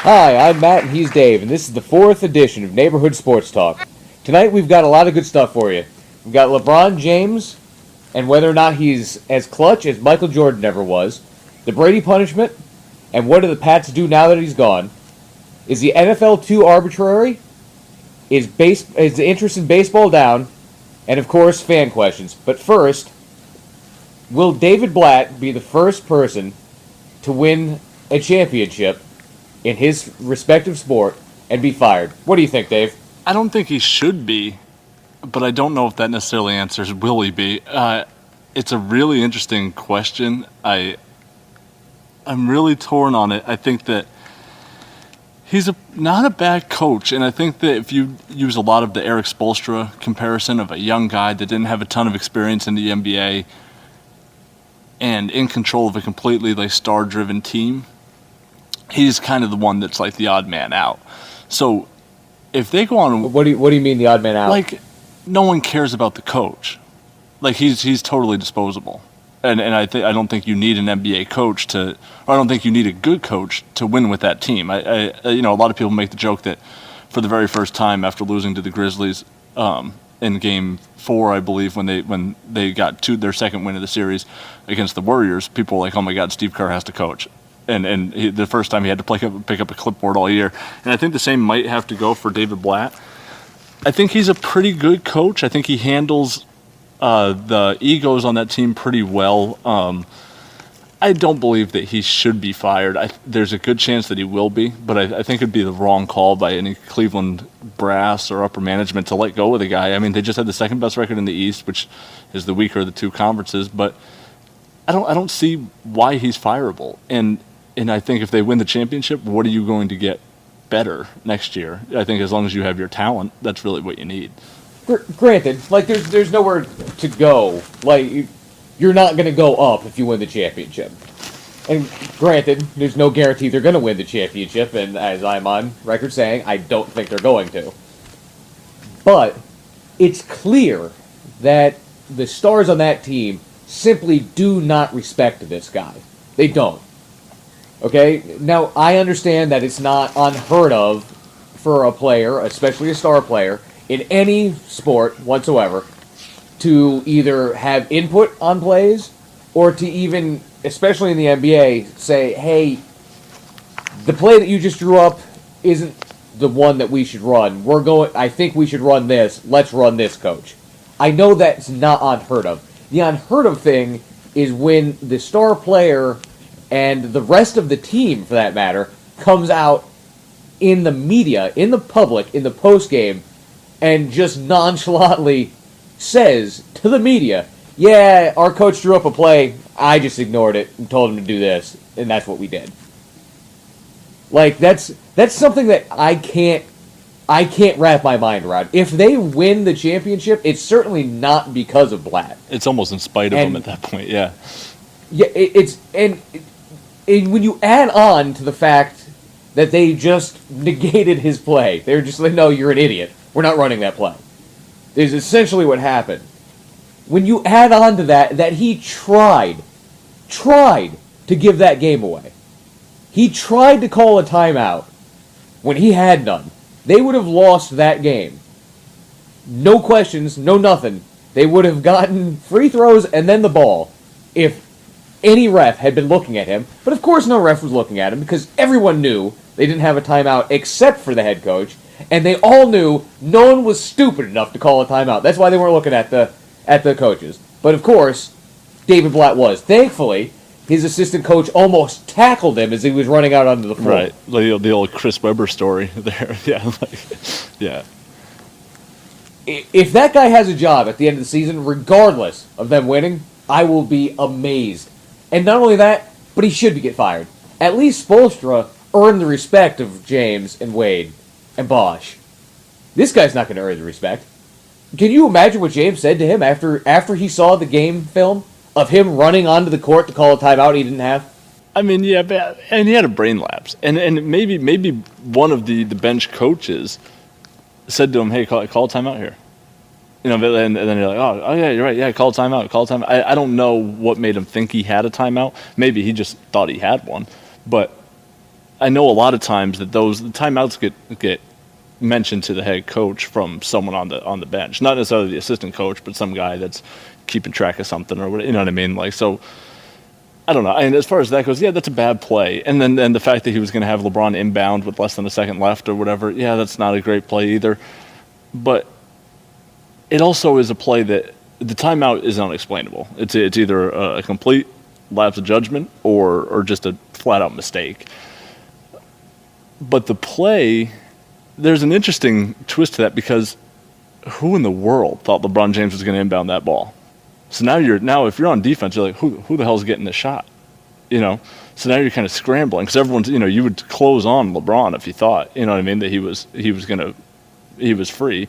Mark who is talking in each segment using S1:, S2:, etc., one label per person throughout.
S1: Hi, I'm Matt and he's Dave, and this is the fourth edition of Neighborhood Sports Talk. Tonight we've got a lot of good stuff for you. We've got LeBron James and whether or not he's as clutch as Michael Jordan ever was, the Brady punishment, and what do the Pats do now that he's gone? Is the NFL too arbitrary? Is the interest in baseball down? And of course, fan questions. But first, will David Blatt be the first person to win a championship in his respective sport and be fired? What do you think, Dave?
S2: I don't think he should be, but I don't know if that necessarily answers will he be. It's a really interesting question. I'm really torn on it. I think that he's not a bad coach, and I think that if you use a lot of the Eric Spoelstra comparison of a young guy that didn't have a ton of experience in the NBA and in control of a completely star-driven team, he's kind of the one that's like the odd man out. So if they go on,
S1: What do you mean the odd man out?
S2: no one cares about the coach. He's totally disposable, and I don't think you need an NBA coach or I don't think you need a good coach to win with that team. A lot of people make the joke that for the very first time after losing to the Grizzlies in Game 4, I believe, when they got to their second win of the series against the Warriors, people were like, "Oh my God, Steve Kerr has to coach." And the first time he had to pick up a clipboard all year. And I think the same might have to go for David Blatt. I think he's a pretty good coach. I think he handles the egos on that team pretty well. I don't believe that he should be fired. There's a good chance that he will be, but I think it'd be the wrong call by any Cleveland brass or upper management to let go of the guy. I mean, they just had the second best record in the East, which is the weaker of the two conferences, but I don't see why he's fireable. And I think if they win the championship, what are you going to get better next year? I think as long as you have your talent, that's really what you need.
S1: Granted, there's nowhere to go. You're not going to go up if you win the championship. And granted, there's no guarantee they're going to win the championship, and as I'm on record saying, I don't think they're going to. But it's clear that the stars on that team simply do not respect this guy. They don't. Okay? Now, I understand that it's not unheard of for a player, especially a star player, in any sport whatsoever, to either have input on plays or to even, especially in the NBA, say, hey, the play that you just drew up isn't the one that we should run. I think we should run this. Let's run this, coach. I know that's not unheard of. The unheard of thing is when the star player and the rest of the team, for that matter, comes out in the media, in the public, in the postgame, and just nonchalantly says to the media, yeah, our coach drew up a play, I just ignored it and told him to do this, and that's what we did. That's something that I can't wrap my mind around. If they win the championship, it's certainly not because of Blatt.
S2: It's almost in spite of him at that point, yeah.
S1: Yeah, and when you add on to the fact that they just negated his play, they're just like, no, you're an idiot. We're not running that play. Is essentially what happened. When you add on to that he tried to give that game away. He tried to call a timeout when he had none. They would have lost that game. No questions, no nothing. They would have gotten free throws and then the ball if any ref had been looking at him. But of course no ref was looking at him because everyone knew they didn't have a timeout except for the head coach. And they all knew no one was stupid enough to call a timeout. That's why they weren't looking at the coaches. But of course, David Blatt was. Thankfully, his assistant coach almost tackled him as he was running out onto the floor.
S2: Right, the old Chris Webber story there. Yeah, yeah.
S1: If that guy has a job at the end of the season, regardless of them winning, I will be amazed. And not only that, but he should get fired. At least Spoelstra earned the respect of James and Wade and Bosch. This guy's not going to earn the respect. Can you imagine what James said to him after he saw the game film of him running onto the court to call a timeout he didn't have?
S2: I mean, yeah, and he had a brain lapse. And maybe one of the bench coaches said to him, hey, call a timeout here. And then you're like, oh yeah, you're right. Yeah, call a timeout. I don't know what made him think he had a timeout. Maybe he just thought he had one. But I know a lot of times that the timeouts get mentioned to the head coach from someone on the bench, not necessarily the assistant coach, but some guy that's keeping track of something or what, you know what I mean? Like, so I don't know. And as far as that goes, yeah, that's a bad play. And then the fact that he was going to have LeBron inbound with less than a second left or whatever, yeah, that's not a great play either. But it also is a play that the timeout is unexplainable. It's either a complete lapse of judgment or just a flat out mistake. But the play, there's an interesting twist to that because who in the world thought LeBron James was going to inbound that ball? So now if you're on defense, you're like, who the hell's getting the shot? You know? So now you're kind of scrambling because everyone's, you know, you would close on LeBron if you thought, you know what I mean, that he was free.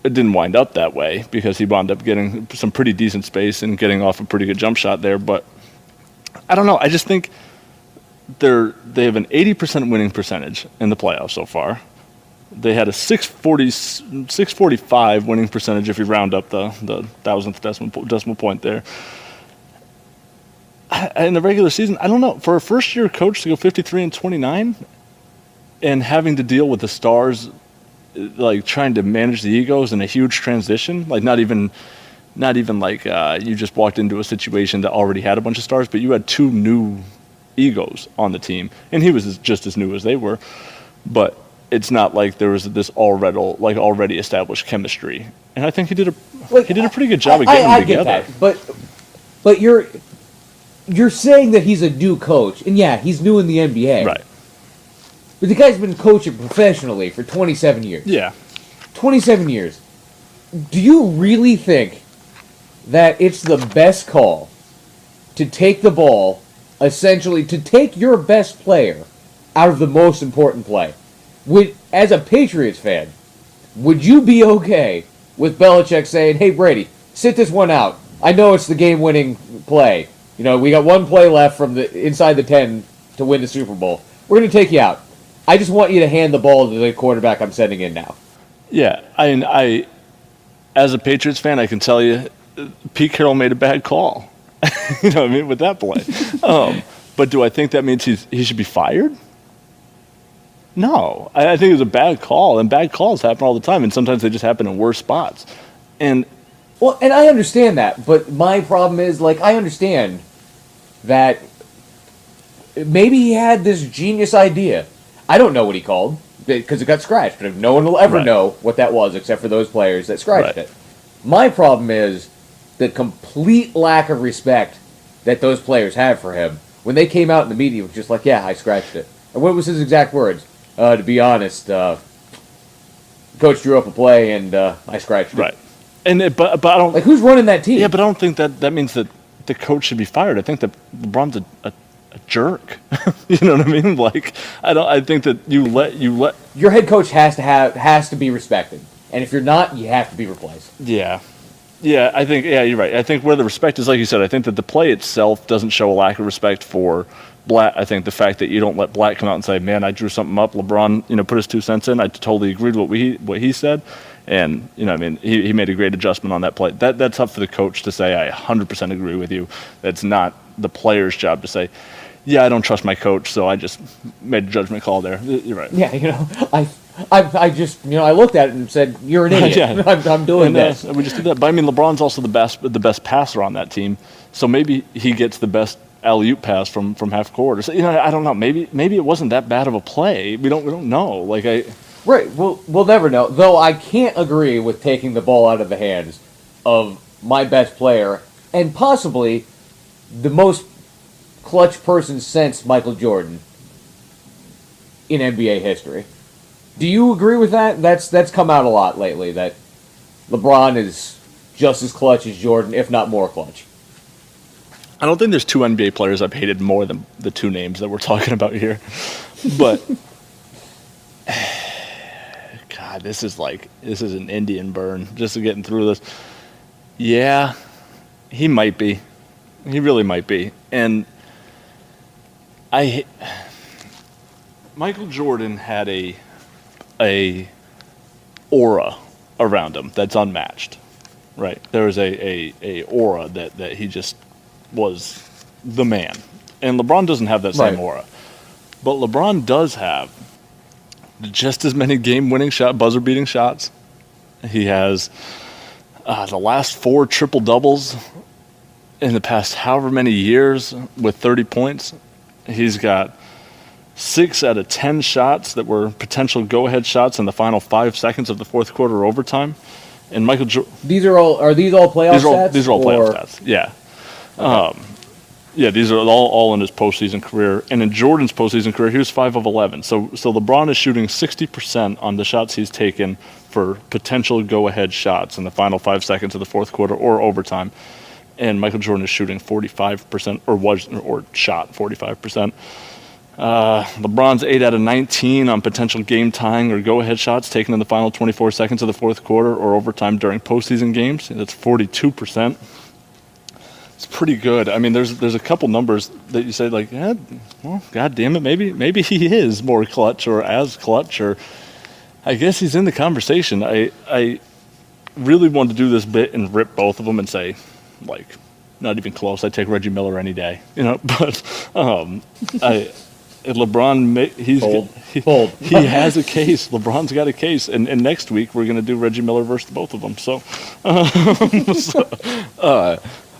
S2: It didn't wind up that way because he wound up getting some pretty decent space and getting off a pretty good jump shot there. But I don't know. I just think they have an 80% winning percentage in the playoffs so far. They had a 645 winning percentage if you round up the thousandth decimal point there. In the regular season, I don't know. For a first-year coach to go 53-29 and having to deal with the stars, like trying to manage the egos in a huge transition, like not even like you just walked into a situation that already had a bunch of stars, but you had two new egos on the team, and he was just as new as they were, but it's not like there was this already established chemistry, and I think he did a pretty good job of getting them together.
S1: I get that, but you're saying that he's a new coach, and yeah, he's new in the NBA,
S2: right?
S1: But the guy's been coaching professionally for 27 years.
S2: Yeah,
S1: 27 years. Do you really think that it's the best call to take the ball? Essentially, to take your best player out of the most important play. As a Patriots fan, would you be okay with Belichick saying, hey, Brady, sit this one out. I know it's the game-winning play. You know, we got one play left from the inside the 10 to win the Super Bowl. We're going to take you out. I just want you to hand the ball to the quarterback I'm sending in now.
S2: Yeah, I as a Patriots fan, I can tell you, Pete Carroll made a bad call. You know what I mean, with that play. But do I think that means he should be fired? No. I think it was a bad call, and bad calls happen all the time, and sometimes they just happen in worse spots. And
S1: I understand that, but my problem is, like, I understand that maybe he had this genius idea. I don't know what he called, because it got scratched, but no one will ever know what that was except for those players that scratched it. My problem is the complete lack of respect that those players have for him. When they came out in the media, it was just like, yeah, I scratched it. And what was his exact words? To be honest, coach drew up a play and I scratched it.
S2: Right. But I don't...
S1: Like, who's running that team?
S2: Yeah, but I don't think that means that the coach should be fired. I think that LeBron's a jerk. You know what I mean? Like, I think that you let...
S1: Your head coach has to be respected. And if you're not, you have to be replaced.
S2: Yeah. Yeah, I think, you're right. I think where the respect is, like you said, I think that the play itself doesn't show a lack of respect for Blatt. I think the fact that you don't let Blatt come out and say, man, I drew something up, LeBron, put his 2 cents in, I totally agreed with what he said. And, he made a great adjustment on that play. That's up for the coach to say, I 100% agree with you. That's not the player's job to say, yeah, I don't trust my coach, so I just made a judgment call there. You're right.
S1: Yeah, I just, I looked at it and said, you're an idiot. Yeah. I'm doing this.
S2: We just did that. But, LeBron's also the best passer on that team, so maybe he gets the best alley-oop pass from half court. So, I don't know. Maybe it wasn't that bad of a play. We don't know.
S1: Right. We'll never know. Though I can't agree with taking the ball out of the hands of my best player and possibly the most clutch person since Michael Jordan in NBA history. Do you agree with that? That's come out a lot lately, that LeBron is just as clutch as Jordan, if not more clutch.
S2: I don't think there's 2 NBA players I've hated more than the 2 names that we're talking about here. But God, this is an Indian burn just to getting through this. Yeah, he might be. He really might be. And Michael Jordan had a aura around him that's unmatched, right? There was a aura that he just was the man, and LeBron doesn't have that same aura. But LeBron does have just as many game-winning buzzer-beating shots. He has the last 4 triple-doubles in the past however many years with 30 points. He's got 6 out of 10 shots that were potential go-ahead shots in the final 5 seconds of the fourth quarter or overtime. And Michael Jordan.
S1: Are these all playoff stats?
S2: These are all playoff stats. Yeah. Okay. Yeah, these are all in his postseason career. And in Jordan's postseason career, he was 5 of 11. So LeBron is shooting 60% on the shots he's taken for potential go-ahead shots in the final 5 seconds of the fourth quarter or overtime. And Michael Jordan is shooting 45%, or shot 45%. LeBron's 8 out of 19 on potential game-tying or go-ahead shots taken in the final 24 seconds of the fourth quarter or overtime during postseason games. That's 42%. It's pretty good. I mean, there's a couple numbers that you say like, well, God damn it, maybe he is more clutch or as clutch, or I guess he's in the conversation. I really wanted to do this bit and rip both of them and say, like, not even close. I take Reggie Miller any day, But LeBron, he has a case. LeBron's got a case, and next week we're going to do Reggie Miller versus both of them. So.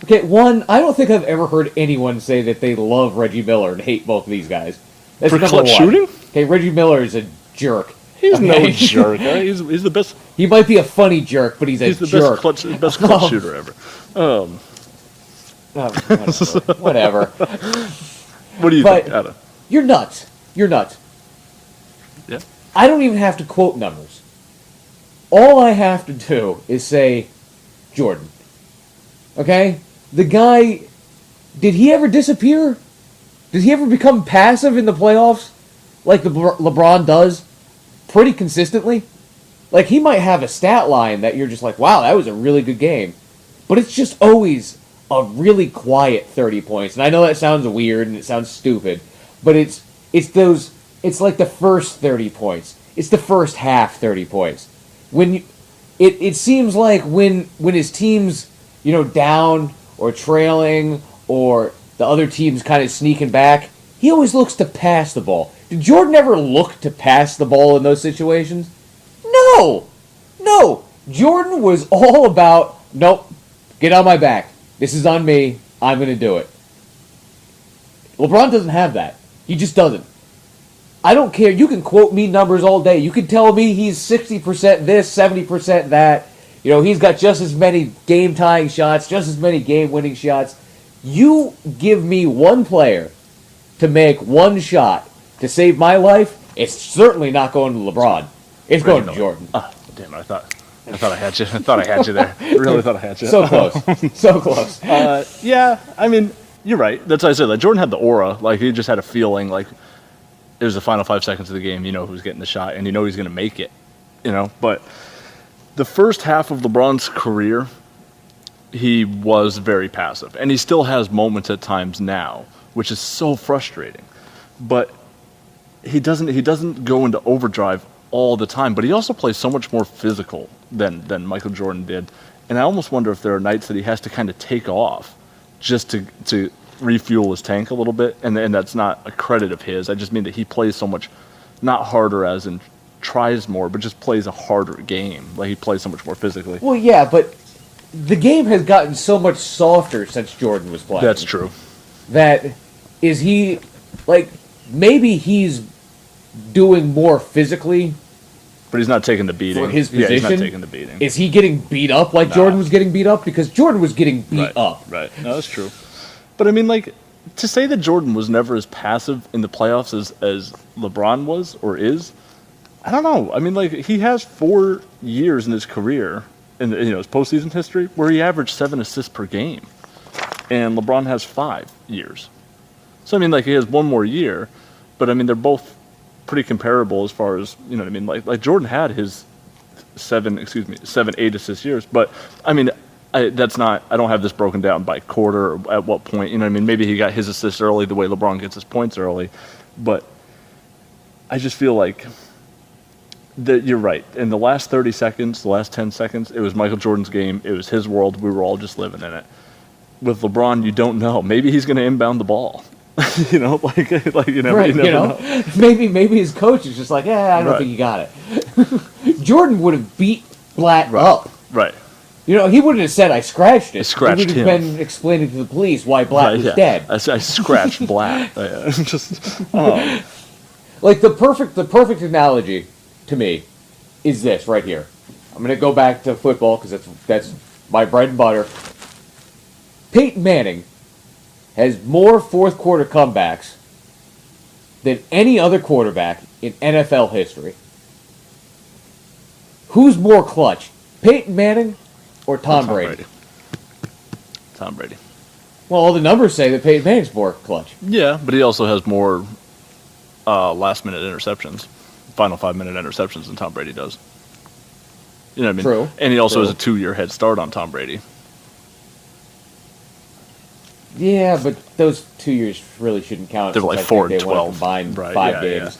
S1: Okay, one, I don't think I've ever heard anyone say that they love Reggie Miller and hate both of these guys. That's
S2: for
S1: number
S2: clutch
S1: one.
S2: Shooting?
S1: Okay, Reggie Miller is a jerk.
S2: He's no jerk. Right? He's the best.
S1: He might be a funny jerk, but he's a jerk.
S2: Best clutch shooter ever.
S1: Whatever.
S2: What do you think, Adam?
S1: You're nuts.
S2: Yeah.
S1: I don't even have to quote numbers. All I have to do is say Jordan. Okay? The guy, did he ever disappear? Did he ever become passive in the playoffs like LeBron does pretty consistently? Like, he might have a stat line that you're just like, wow, that was a really good game. But it's just always a really quiet 30 points. And I know that sounds weird and it sounds stupid, but it's like the first 30 points. It's the first half 30 points. It seems like when his team's, down or trailing or the other team's kind of sneaking back, he always looks to pass the ball. Did Jordan ever look to pass the ball in those situations? No! Jordan was all about, nope, get on my back. This is on me. I'm going to do it. LeBron doesn't have that. He just doesn't. I don't care. You can quote me numbers all day. You can tell me he's 60% this, 70% that. He's got just as many game-tying shots, just as many game-winning shots. You give me one player to make one shot to save my life, it's certainly not going to LeBron. It's going to Jordan.
S2: Oh, damn it. I thought I had you. I thought I had you there. I really thought I had you.
S1: So close. So close.
S2: Yeah, I mean, you're right. That's what I said. Like, Jordan had the aura. Like, he just had a feeling like it was the final 5 seconds of the game. Who's getting the shot, and he's going to make it. But the first half of LeBron's career, he was very passive. And he still has moments at times now, which is so frustrating. But he doesn't go into overdrive all the time. But he also plays so much more physical than Michael Jordan did. And I almost wonder if there are nights that he has to kind of take off just to refuel his tank a little bit. And that's not a credit of his. I just mean that he plays so much, not harder as in tries more, but just plays a harder game. Like, he plays so much more physically.
S1: Well, yeah, but the game has gotten so much softer since Jordan was playing.
S2: That's true.
S1: That is he, like, maybe he's doing more physically.
S2: But he's not taking the beating.
S1: For his position.
S2: Yeah, he's not taking the beating.
S1: Is he getting beat up like Jordan was getting beat up? Because Jordan was getting beat up.
S2: Right. No, that's true. But I mean, like, to say that Jordan was never as passive in the playoffs as LeBron was or is, I don't know. I mean, like, he has 4 years in his career, in his postseason history, where he averaged 7 assists per game. And LeBron has 5 years. So, I mean, like, he has 1 more year, but I mean, they're both pretty comparable as far as, you know what I mean? Like Jordan had his 7, 8 assist years, but I mean, I don't have this broken down by quarter or at what point, you know what I mean? Maybe he got his assists early the way LeBron gets his points early, but I just feel like that you're right. In the last 30 seconds, the last 10 seconds, it was Michael Jordan's game. It was his world. We were all just living in it. With LeBron, you don't know. Maybe he's going to inbound the ball. you know, like you never,
S1: Right,
S2: you never know.
S1: maybe his coach is just like, I don't
S2: Right.
S1: think you got it. Jordan would have beat Blatt
S2: Right.
S1: up.
S2: Right.
S1: He wouldn't have said I scratched it.
S2: Scratched
S1: he would have
S2: him.
S1: been explaining to the police why Blatt was
S2: yeah.
S1: dead.
S2: I scratched Blatt. Just
S1: Like the perfect analogy to me is this right here. I'm gonna go back to football because that's my bread and butter. Peyton Manning has more fourth quarter comebacks than any other quarterback in NFL history. Who's more clutch, Peyton Manning or Tom Brady?
S2: Tom Brady.
S1: Well, all the numbers say that Peyton Manning's more clutch.
S2: Yeah, but he also has more last-minute interceptions, final 5-minute interceptions than Tom Brady does. You know what I mean?
S1: True.
S2: And he also
S1: True.
S2: has a 2-year head start on Tom Brady.
S1: Yeah, but those 2 years really shouldn't count.
S2: They were
S1: since
S2: like
S1: I
S2: 4
S1: think
S2: and
S1: they wanna
S2: 12.
S1: combine
S2: Right,
S1: 5
S2: yeah,
S1: games.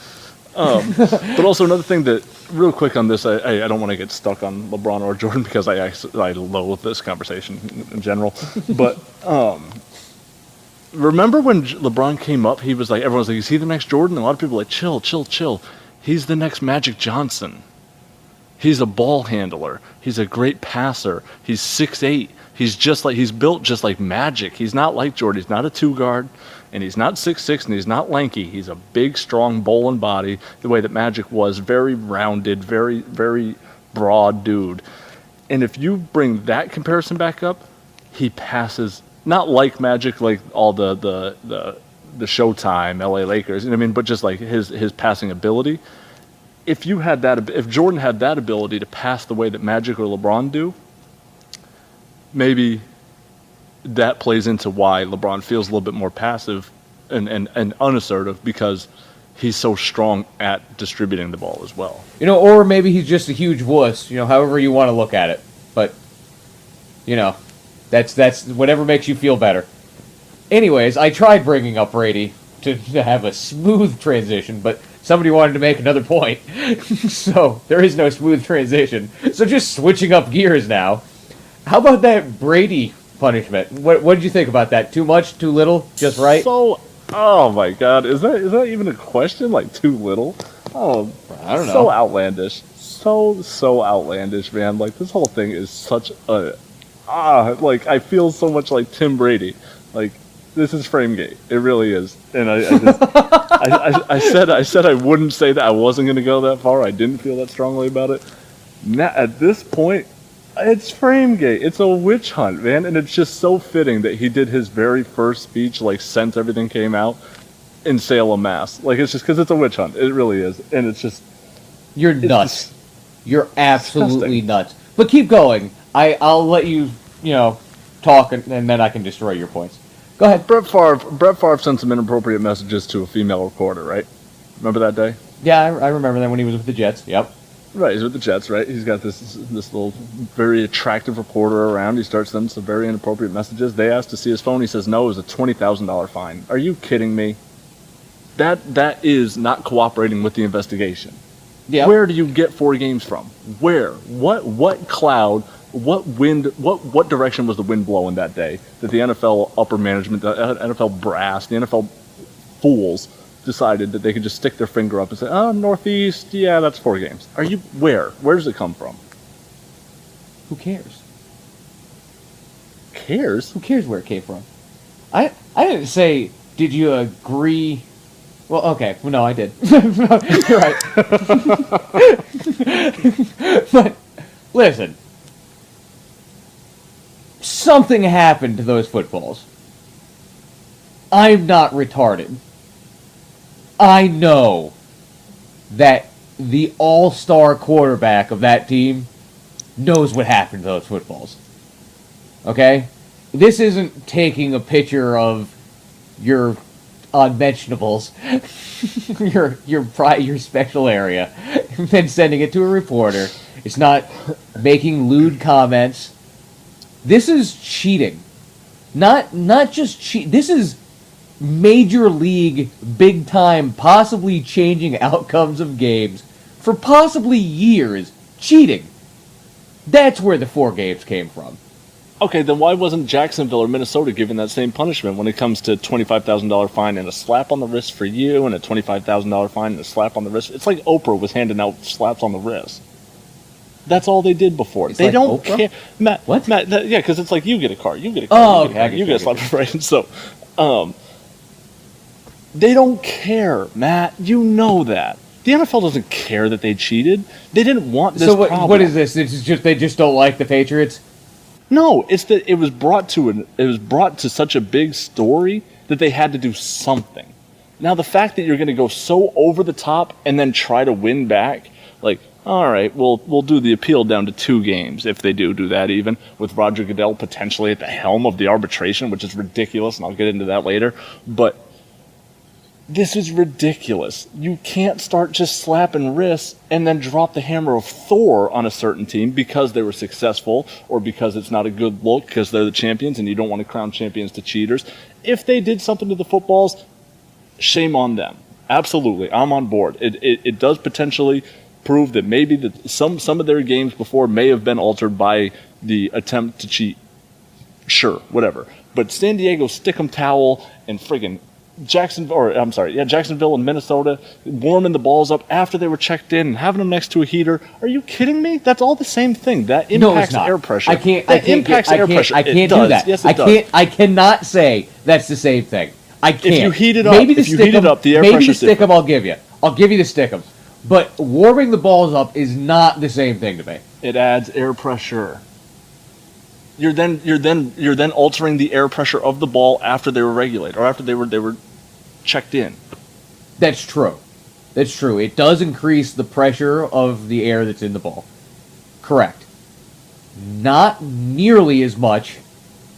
S2: But also another thing that, real quick on this, I don't want to get stuck on LeBron or Jordan because I loathe this conversation in general. But remember when LeBron came up, he was like, everyone's like, is he the next Jordan? And a lot of people were like, chill. He's the next Magic Johnson. He's a ball handler. He's a great passer. He's 6'8". He's built just like Magic. He's not like Jordan. He's not a 2-guard, and he's not 6'6", and he's not lanky. He's a big, strong, bowling body, the way that Magic was, very rounded, very, very broad dude. And if you bring that comparison back up, he passes not like Magic, like all the Showtime LA Lakers, you know what I mean, but just like his passing ability. If Jordan had that ability to pass the way that Magic or LeBron do, maybe that plays into why LeBron feels a little bit more passive and unassertive, because he's so strong at distributing the ball as well.
S1: Or maybe he's just a huge wuss, however you want to look at it. But, that's whatever makes you feel better. Anyways, I tried bringing up Brady to have a smooth transition, but somebody wanted to make another point. So there is no smooth transition. So just switching up gears now. How about that Brady punishment? What did you think about that? Too much? Too little? Just right?
S2: So, oh my God, is that even a question? Like, too little? Oh,
S1: I don't know.
S2: So outlandish. So outlandish, man. Like, this whole thing is such a like, I feel so much like Tim Brady. Like, this is Framegate. It really is. And I said I wouldn't say that. I wasn't going to go that far. I didn't feel that strongly about it. Now, at this point, it's Framegate. It's a witch hunt, man. And it's just so fitting that he did his very first speech, like, since everything came out, in Salem, Mass. Like, it's just because it's a witch hunt. It really is. And it's just...
S1: You're nuts. You're absolutely
S2: disgusting.
S1: nuts. But keep going. I'll let you, talk, and then I can destroy your points. Go ahead.
S2: Brett Favre sent some inappropriate messages to a female reporter, right? Remember that day?
S1: Yeah, I remember that when he was with the Jets. Yep.
S2: Right, he's with the Jets, right? He's got this little very attractive reporter around. He starts sending some very inappropriate messages. They ask to see his phone. He says no. It was a $20,000 fine. Are you kidding me? That is not cooperating with the investigation.
S1: Yeah.
S2: Where do you get 4 games from? Where? What cloud? What wind? What direction was the wind blowing that day that the NFL upper management, the NFL brass, the NFL fools decided that they could just stick their finger up and say, "Oh, Northeast, yeah, that's 4 games." Are you where? Where does it come from?
S1: Who cares?
S2: Cares?
S1: Who cares where it came from? I didn't say, did you agree? Well, okay. Well, no, I did. You're right. But, listen. Something happened to those footballs. I'm not retarded. I know that the all-star quarterback of that team knows what happened to those footballs. Okay? This isn't taking a picture of your unmentionables, your special area, and then sending it to a reporter. It's not making lewd comments. This is cheating. Not just cheat. This is major league, big time, possibly changing outcomes of games for possibly years. Cheating. That's where the 4 games came from.
S2: Okay, then why wasn't Jacksonville or Minnesota given that same punishment when it comes to $25,000 fine and a slap on the wrist for you, and a $25,000 fine and a slap on the wrist? It's like Oprah was handing out slaps on the wrist. That's all they did before. They
S1: like
S2: don't
S1: Oprah?
S2: care. Matt,
S1: What?
S2: Matt, yeah, because it's like you get a car, you get a car,
S1: Oh,
S2: you get a car,
S1: okay,
S2: you get a slap, right? So, they don't care, Matt. You know that. The NFL doesn't care that they cheated. They didn't want this
S1: So
S2: problem.
S1: what is this? It's just they just don't like the Patriots.
S2: No, it's that it was brought to such a big story that they had to do something. Now the fact that you're going to go so over the top and then try to win back, like, all right, we'll do the appeal down to 2 games if they do that, even with Roger Goodell potentially at the helm of the arbitration, which is ridiculous, and I'll get into that later. But this is ridiculous. You can't start just slapping wrists and then drop the hammer of Thor on a certain team because they were successful or because it's not a good look because they're the champions and you don't want to crown champions to cheaters. If they did something to the footballs, shame on them. Absolutely. I'm on board. It does potentially prove that maybe that some of their games before may have been altered by the attempt to cheat. Sure, whatever. But San Diego stick 'em towel and friggin' Jacksonville and Minnesota warming the balls up after they were checked in and having them next to a heater. Are you kidding me? That's all the same thing. That
S1: No,
S2: impacts
S1: it's not.
S2: air pressure.
S1: I can't
S2: It
S1: do
S2: does.
S1: that.
S2: Yes, it does.
S1: I cannot say that's the same thing. I can't.
S2: If you heat it up,
S1: maybe the
S2: if you heat it up, the air
S1: maybe the
S2: pressure's
S1: stick 'em I'll give you. I'll give you the stick 'em. But warming the balls up is not the same thing to me.
S2: It adds air pressure. You're then altering the air pressure of the ball after they were regulated or after they were checked in.
S1: That's true. That's true. It does increase the pressure of the air that's in the ball. Correct. Not nearly as much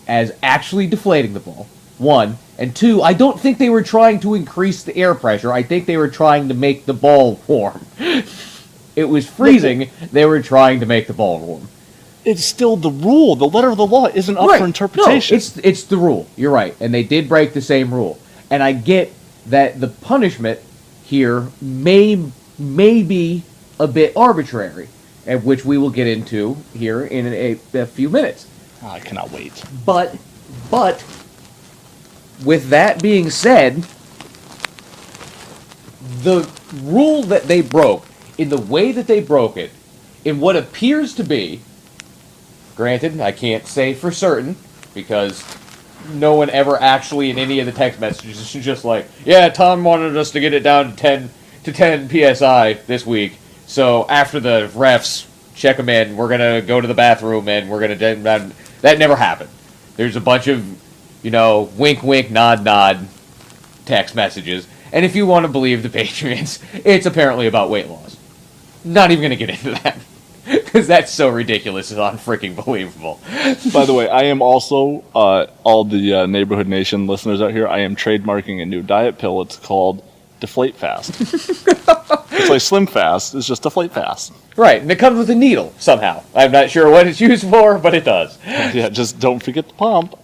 S1: as actually deflating the ball. 1. And 2, I don't think they were trying to increase the air pressure. I think they were trying to make the ball warm. It was freezing. They were trying to make the ball warm.
S2: It's still the rule. The letter of the law isn't up for interpretation.
S1: No, it's the rule. You're right. And they did break the same rule. And I get that the punishment here may be a bit arbitrary, and which we will get into here in a few minutes.
S2: Oh, I cannot wait.
S1: But with that being said, the rule that they broke, in the way that they broke it, in what appears to be, granted, I can't say for certain, because no one ever actually in any of the text messages is just like, yeah, Tom wanted us to get it down to 10 PSI this week, so after the refs check them in, we're going to go to the bathroom and we're going to... That never happened. There's a bunch of, wink, wink, nod, nod text messages. And if you want to believe the Patriots, it's apparently about weight loss. Not even going to get into that. Because that's so ridiculous. It's unfreaking believable.
S2: By the way, I am also, all the Neighborhood Nation listeners out here, I am trademarking a new diet pill. It's called Deflate Fast. It's like Slim Fast. It's just Deflate Fast.
S1: Right, and it comes with a needle, somehow. I'm not sure what it's used for, but it does.
S2: Yeah, just don't forget the pump.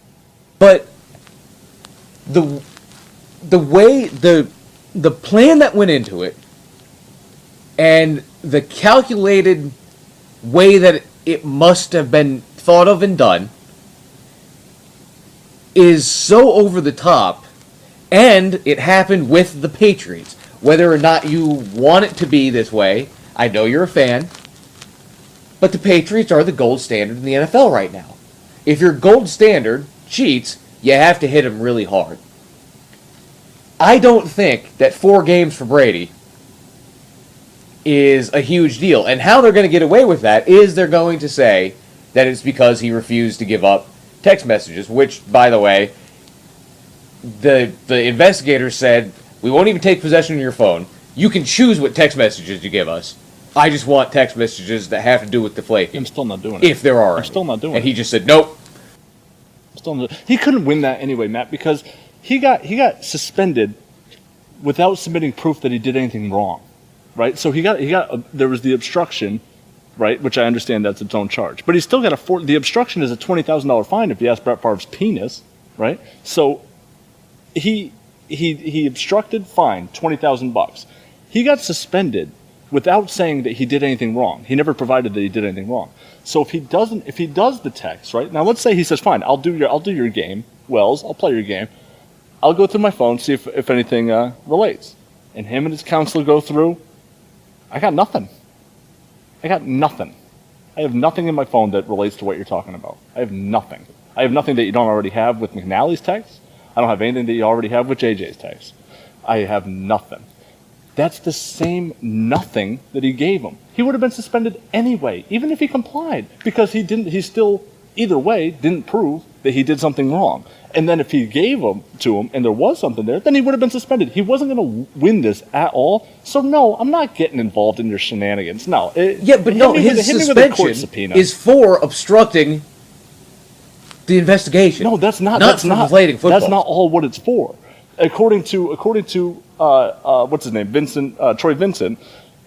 S1: But the way the plan that went into it and the calculated way that it must have been thought of and done is so over the top, and it happened with the Patriots. Whether or not you want it to be this way, I know you're a fan, but the Patriots are the gold standard in the NFL right now. If your gold standard cheats, you have to hit him really hard. I don't think that 4 games for Brady is a huge deal. And how they're going to get away with that is they're going to say that it's because he refused to give up text messages, which, by the way, the investigators said, we won't even take possession of your phone. You can choose what text messages you give us. I just want text messages that have to do with deflating.
S2: I'm still not doing it.
S1: If there are.
S2: I'm still not doing it.
S1: And he just said, nope.
S2: He couldn't win that anyway, Matt, because he got suspended without submitting proof that he did anything wrong, right? So there was the obstruction, right, which I understand that's its own charge, but he still got the obstruction is a $20,000 fine if you ask Brett Favre's penis, right? So he obstructed, fine, $20,000. He got suspended without saying that he did anything wrong. He never provided that he did anything wrong. So if he does the text, right? Now let's say he says, fine, I'll do your game, Wells, I'll play your game. I'll go through my phone, see if anything relates. And him and his counselor go through. I got nothing. I have nothing in my phone that relates to what you're talking about. I have nothing. I have nothing that you don't already have with McNally's text. I don't have anything that you already have with JJ's text. I have nothing. That's the same nothing that he gave him. He would have been suspended anyway, even if he complied, because he still, either way, didn't prove that he did something wrong. And then if he gave them to him and there was something there, then he would have been suspended. He wasn't going to win this at all. So no, I'm not getting involved in your shenanigans. No.
S1: His suspension is for obstructing the investigation.
S2: No, that's not.
S1: Not for inflating football.
S2: That's not all what it's for. According to what's his name, Troy Vincent,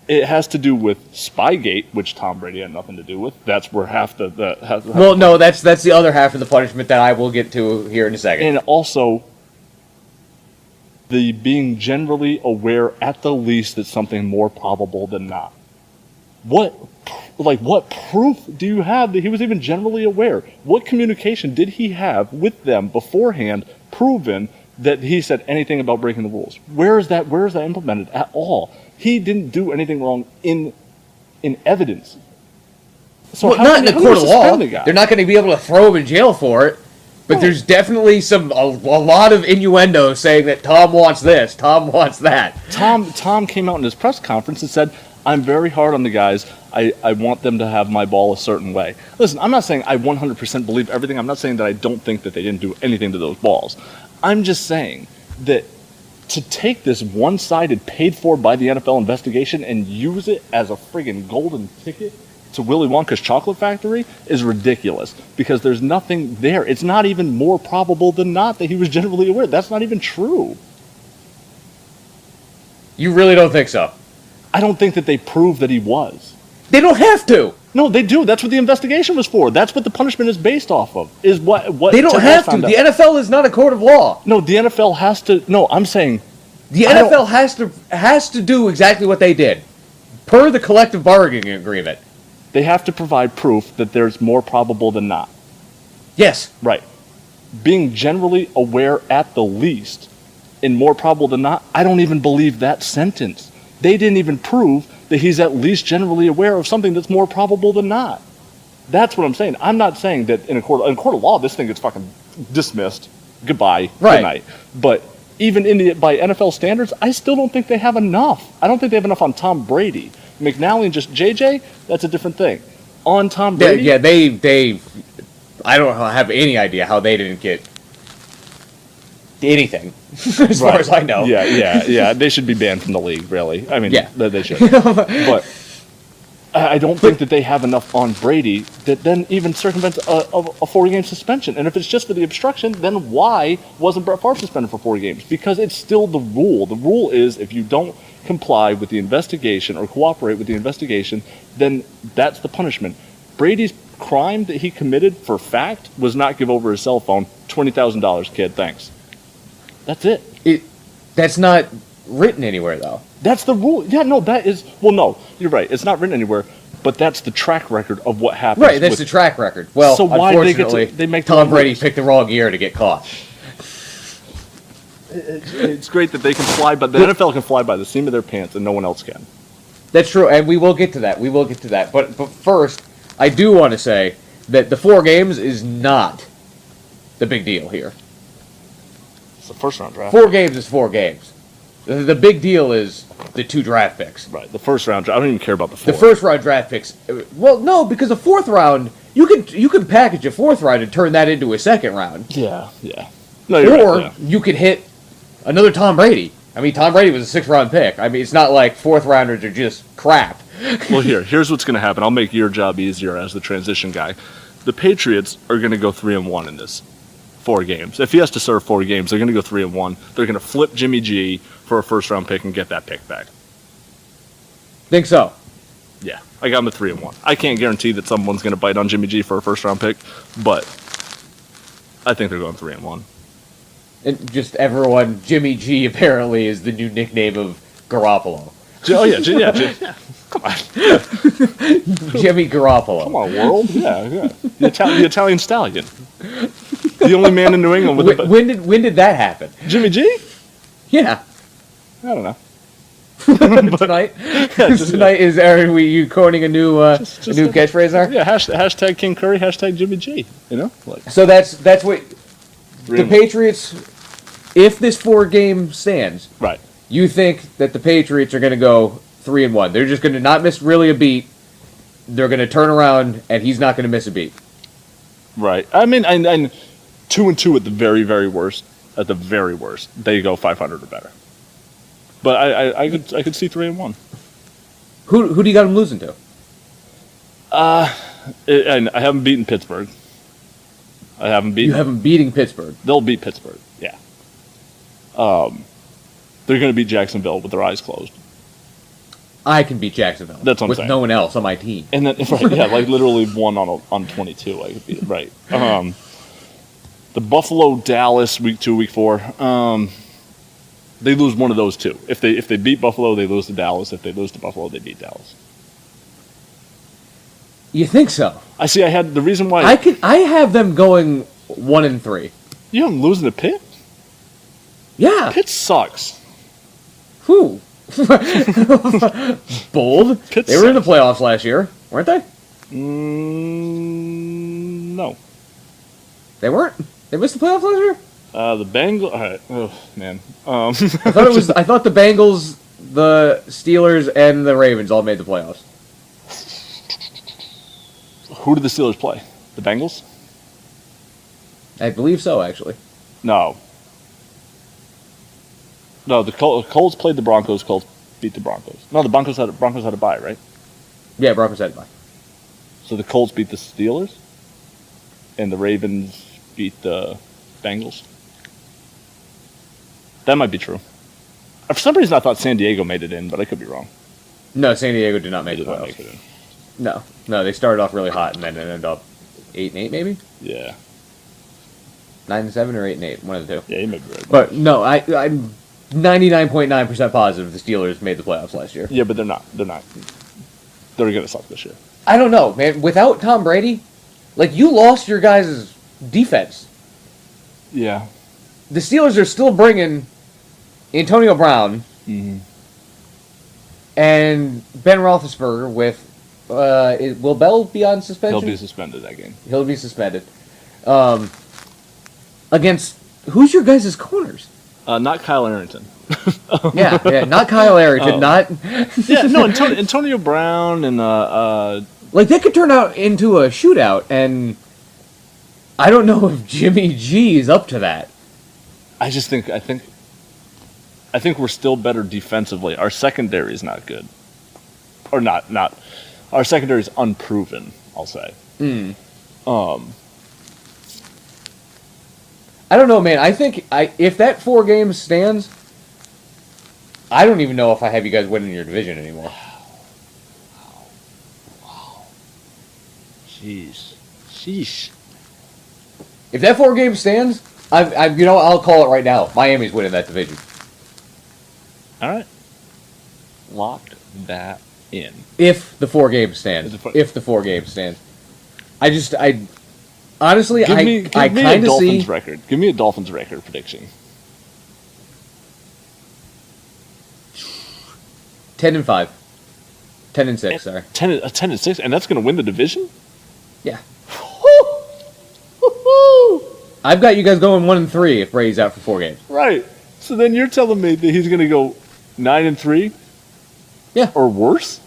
S2: it has to do with Spygate, which Tom Brady had nothing to do with. That's where half the
S1: well, no, that's the other half of the punishment that I will get to here in a second.
S2: And also the being generally aware at the least that something more probable than not. What proof do you have that he was even generally aware? What communication did he have with them beforehand proving that he said anything about breaking the rules? Where is that implemented at all? He didn't do anything wrong in evidence. So
S1: not in the court of law. They're not going to be able to throw him in jail for it. But there's definitely a lot of innuendo saying that Tom wants this, Tom wants that.
S2: Tom came out in his press conference and said, I'm very hard on the guys. I want them to have my ball a certain way. Listen, I'm not saying I 100% believe everything. I'm not saying that I don't think that they didn't do anything to those balls. I'm just saying that to take this one-sided, paid-for by the NFL investigation and use it as a friggin' golden ticket to Willy Wonka's chocolate factory is ridiculous, because there's nothing there. It's not even more probable than not that he was generally aware. That's not even true.
S1: You really don't think so?
S2: I don't think that they proved that he was.
S1: They don't have to.
S2: No, they do. That's what the investigation was for. That's what the punishment is based off of. Is what
S1: they don't have to. The NFL is not a court of law.
S2: No, the NFL has to. No, I'm saying
S1: the NFL has to do exactly what they did, per the collective bargaining agreement.
S2: They have to provide proof that there's more probable than not.
S1: Yes.
S2: Right. Being generally aware at the least, and more probable than not, I don't even believe that sentence. They didn't even prove that he's at least generally aware of something that's more probable than not. That's what I'm saying. I'm not saying that in a court of law, this thing gets fucking dismissed. Goodbye.
S1: Right.
S2: Good night. But even by NFL standards, I still don't think they have enough. I don't think they have enough on Tom Brady. McNally and just JJ, that's a different thing. On Tom Brady,
S1: yeah, they. I don't have any idea how they didn't get anything, as far as I know.
S2: Yeah. They should be banned from the league, really. I mean,
S1: yeah.
S2: They should. But I don't think that they have enough on Brady that then even circumvents a 4-game suspension. And if it's just for the obstruction, then why wasn't Brett Favre suspended for 4 games? Because it's still the rule. The rule is if you don't comply with the investigation or cooperate with the investigation, then that's the punishment. Brady's crime that he committed for fact was not give over his cell phone. $20,000, kid, thanks. That's it.
S1: That's not written anywhere, though.
S2: That's the rule. Yeah, no, that is... Well, no, you're right. It's not written anywhere, but that's the track record of what happens.
S1: Right, that's the track record. Well, so why unfortunately, they make Tom Brady picked the wrong year to get caught.
S2: It's great that they can fly, but the NFL can fly by the seam of their pants and no one else can.
S1: That's true, and we will get to that. But first, I do want to say that the 4 games is not the big deal here.
S2: It's the first round draft.
S1: 4 games is 4 games. The big deal is the 2 draft picks.
S2: Right, the first round draft. I don't even care about the 4.
S1: The first round draft picks. Well, no, because the 4th round, you could package a 4th round and turn that into a 2nd round.
S2: Yeah. No, you're right,
S1: you could hit another Tom Brady. I mean, Tom Brady was a 6th round pick. I mean, it's not like 4th rounders are just crap.
S2: Well, here's what's going to happen. I'll make your job easier as the transition guy. The Patriots are going to go 3-1 in this 4 games. If he has to serve 4 games, they're going to go 3-1. They're going to flip Jimmy G for a 1st round pick and get that pick back.
S1: Think so?
S2: Yeah, I got him at 3-1. I can't guarantee that someone's going to bite on Jimmy G for a 1st round pick, but I think they're going 3-1.
S1: And just everyone, Jimmy G apparently is the new nickname of Garoppolo.
S2: Oh yeah, yeah. Come on,
S1: Jimmy Garoppolo.
S2: come on, world. Yeah. The Italian stallion. The only man in New England with a
S1: When did that happen?
S2: Jimmy G.
S1: Yeah.
S2: I don't know.
S1: Tonight, tonight is Aaron. You coining a new catchphrase there?
S2: Yeah. Hashtag King Curry. Hashtag Jimmy G. You know. Like,
S1: So that's what the Patriots. If this 4-game stands,
S2: right.
S1: you think that the Patriots are going to go 3-1? They're just going to not miss really a beat. They're going to turn around, and he's not going to miss a beat.
S2: Right. I mean, and 2-2 at the very, very worst. At the very worst, they go 500 or better. But I could see 3-1.
S1: Who do you got him losing to?
S2: And I haven't beaten Pittsburgh. I haven't beaten.
S1: You have him beating Pittsburgh.
S2: They'll beat Pittsburgh. Yeah. They're going to beat Jacksonville with their eyes closed.
S1: I can beat Jacksonville.
S2: That's what I'm
S1: with
S2: saying.
S1: no one else on my team.
S2: And then, right, yeah, like literally 1 on 22. I could beat it. Right. The Buffalo Dallas week 2, week 4. They lose one of those two. If they beat Buffalo, they lose to Dallas. If they lose to Buffalo, they beat Dallas.
S1: You think so?
S2: I see. I had the reason why
S1: I have them going 1-3.
S2: you have them losing to Pitt.
S1: Yeah.
S2: Pitt sucks.
S1: Who? Bold.
S2: Pitt
S1: They were in the
S2: sucks.
S1: playoffs last year, weren't they?
S2: No.
S1: They weren't. They missed the playoffs last year.
S2: The Bengals. All right. Oh man.
S1: I thought it was. I thought the Bengals, the Steelers, and the Ravens all made the playoffs.
S2: Who did the Steelers play? The Bengals?
S1: I believe so, actually.
S2: No. No, the Colts played the Broncos. Colts beat the Broncos. No, the Broncos had a bye, right?
S1: Yeah, Broncos had it by.
S2: So the Colts beat the Steelers, and the Ravens beat the Bengals. That might be true. For some reason, I thought San Diego made it in, but I could be wrong.
S1: No, San Diego did not
S2: They
S1: make the
S2: did not
S1: playoffs.
S2: make it in.
S1: No, they started off really hot and then it ended up 8-8, maybe
S2: Yeah.
S1: 9-7 or 8-8, one of the two.
S2: Yeah, you may be right.
S1: But no, I'm 99.9% positive the Steelers made the playoffs last year.
S2: Yeah, but they're not. They're not. They're going to suck this year.
S1: I don't know, man. Without Tom Brady, like, you lost your guys' defense.
S2: Yeah.
S1: The Steelers are still bringing Antonio Brown and Ben Roethlisberger with. Will Bell be on suspension?
S2: He'll be suspended that game.
S1: He'll be suspended. Against who's your guys' corners?
S2: Not Kyle Arrington.
S1: Yeah, not Kyle Arrington, not
S2: Yeah, no, Antonio Brown and
S1: like that could turn out into a shootout, and I don't know if Jimmy G is up to that.
S2: I think we're still better defensively. Our secondary is not good, or not. Our secondary is unproven. I'll say.
S1: I don't know, man. I think if that 4 games stands, I don't even know if I have you guys winning your division anymore.
S2: Sheesh.
S1: If that 4 games stands, I'll call it right now. Miami's winning that division.
S2: All right. Lock that in.
S1: If the 4 games stand. If the 4 games stand. Honestly,
S2: Give me
S1: I
S2: a
S1: kind of
S2: Dolphins
S1: see.
S2: record. Give me a Dolphins record prediction.
S1: 10-5. 10-6, sorry.
S2: 10-6, and that's going to win the division.
S1: Yeah. I've got you guys going 1-3 if Brady's out for 4 games.
S2: Right. So then you're telling me that he's going to go 9-3?
S1: Yeah.
S2: Or worse?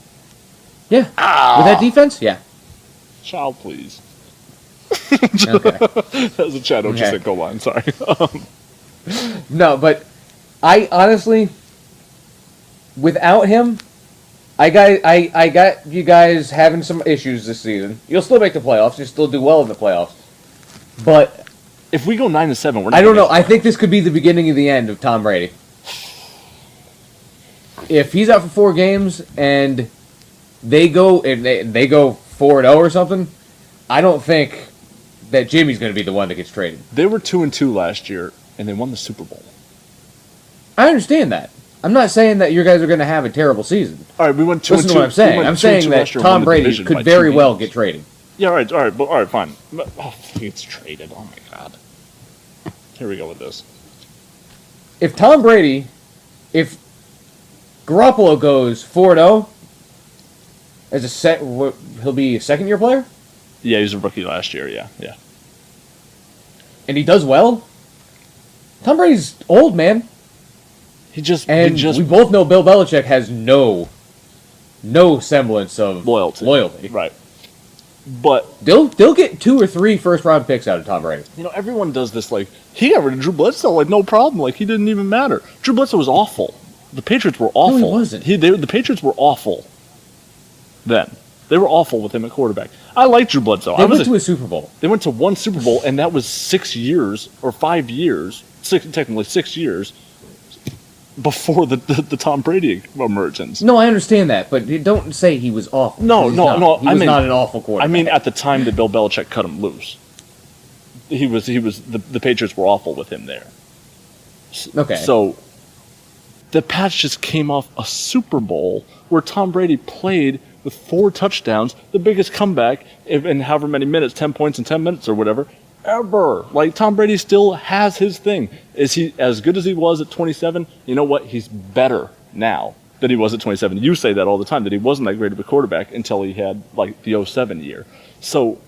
S1: Yeah. With that defense? Yeah.
S2: Child, please.
S1: Okay.
S2: That was a Chad
S1: Okay.
S2: Ochocinco line. Sorry.
S1: No, but I honestly, without him, I got you guys having some issues this season. You'll still make the playoffs. You'll still do well in the playoffs. But
S2: If we go 9-7, we're not.
S1: I don't
S2: gonna
S1: know. I think this could be the beginning of the end of Tom Brady. If he's out for 4 games and they go 4-0 or something, I don't think that Jimmy's going to be the one that gets traded.
S2: They were 2-2 last year, and they won the Super Bowl.
S1: I understand that. I'm not saying that you guys are going to have a terrible season.
S2: All right, we went 2
S1: Listen
S2: and 2.
S1: to what I'm saying.
S2: We went
S1: I'm
S2: 2 and
S1: saying
S2: 2
S1: that
S2: last year and won
S1: Tom
S2: the
S1: Brady
S2: division by
S1: could
S2: 2
S1: very well
S2: games.
S1: get traded.
S2: Yeah, all right, fine. Oh, he gets traded. Oh my god. Here we go with this.
S1: If Garoppolo goes 4-0 as he'll be a second-year player,
S2: Yeah, he was a rookie last year. Yeah.
S1: and he does well. Tom Brady's old, man,
S2: He just
S1: we both know Bill Belichick has no semblance of
S2: loyalty. Right. But
S1: They'll get 2 or 3 first-round picks out of Tom Brady.
S2: everyone does this. Like, he got rid of Drew Bledsoe, like, no problem. Like, he didn't even matter. Drew Bledsoe was awful. The Patriots were awful.
S1: No, he wasn't.
S2: The Patriots were awful. Then they were awful with him at quarterback. I like Drew Bledsoe.
S1: They went to a Super Bowl.
S2: They went to one Super Bowl, and that was 6 years or 5 years, technically 6 years before the Tom Brady emergence.
S1: No, I understand that, but don't say he was awful.
S2: No.
S1: He was not an awful quarterback.
S2: I mean, at the time that Bill Belichick cut him loose, the Patriots were awful with him there.
S1: Okay.
S2: So the Pats just came off a Super Bowl where Tom Brady played with 4 touchdowns, the biggest comeback in however many minutes, 10 points in 10 minutes or whatever, ever. Like, Tom Brady still has his thing. Is he as good as he was at 27? You know what? He's better now than he was at 27. You say that all the time, that he wasn't that great of a quarterback until he had, like, the 07 year. So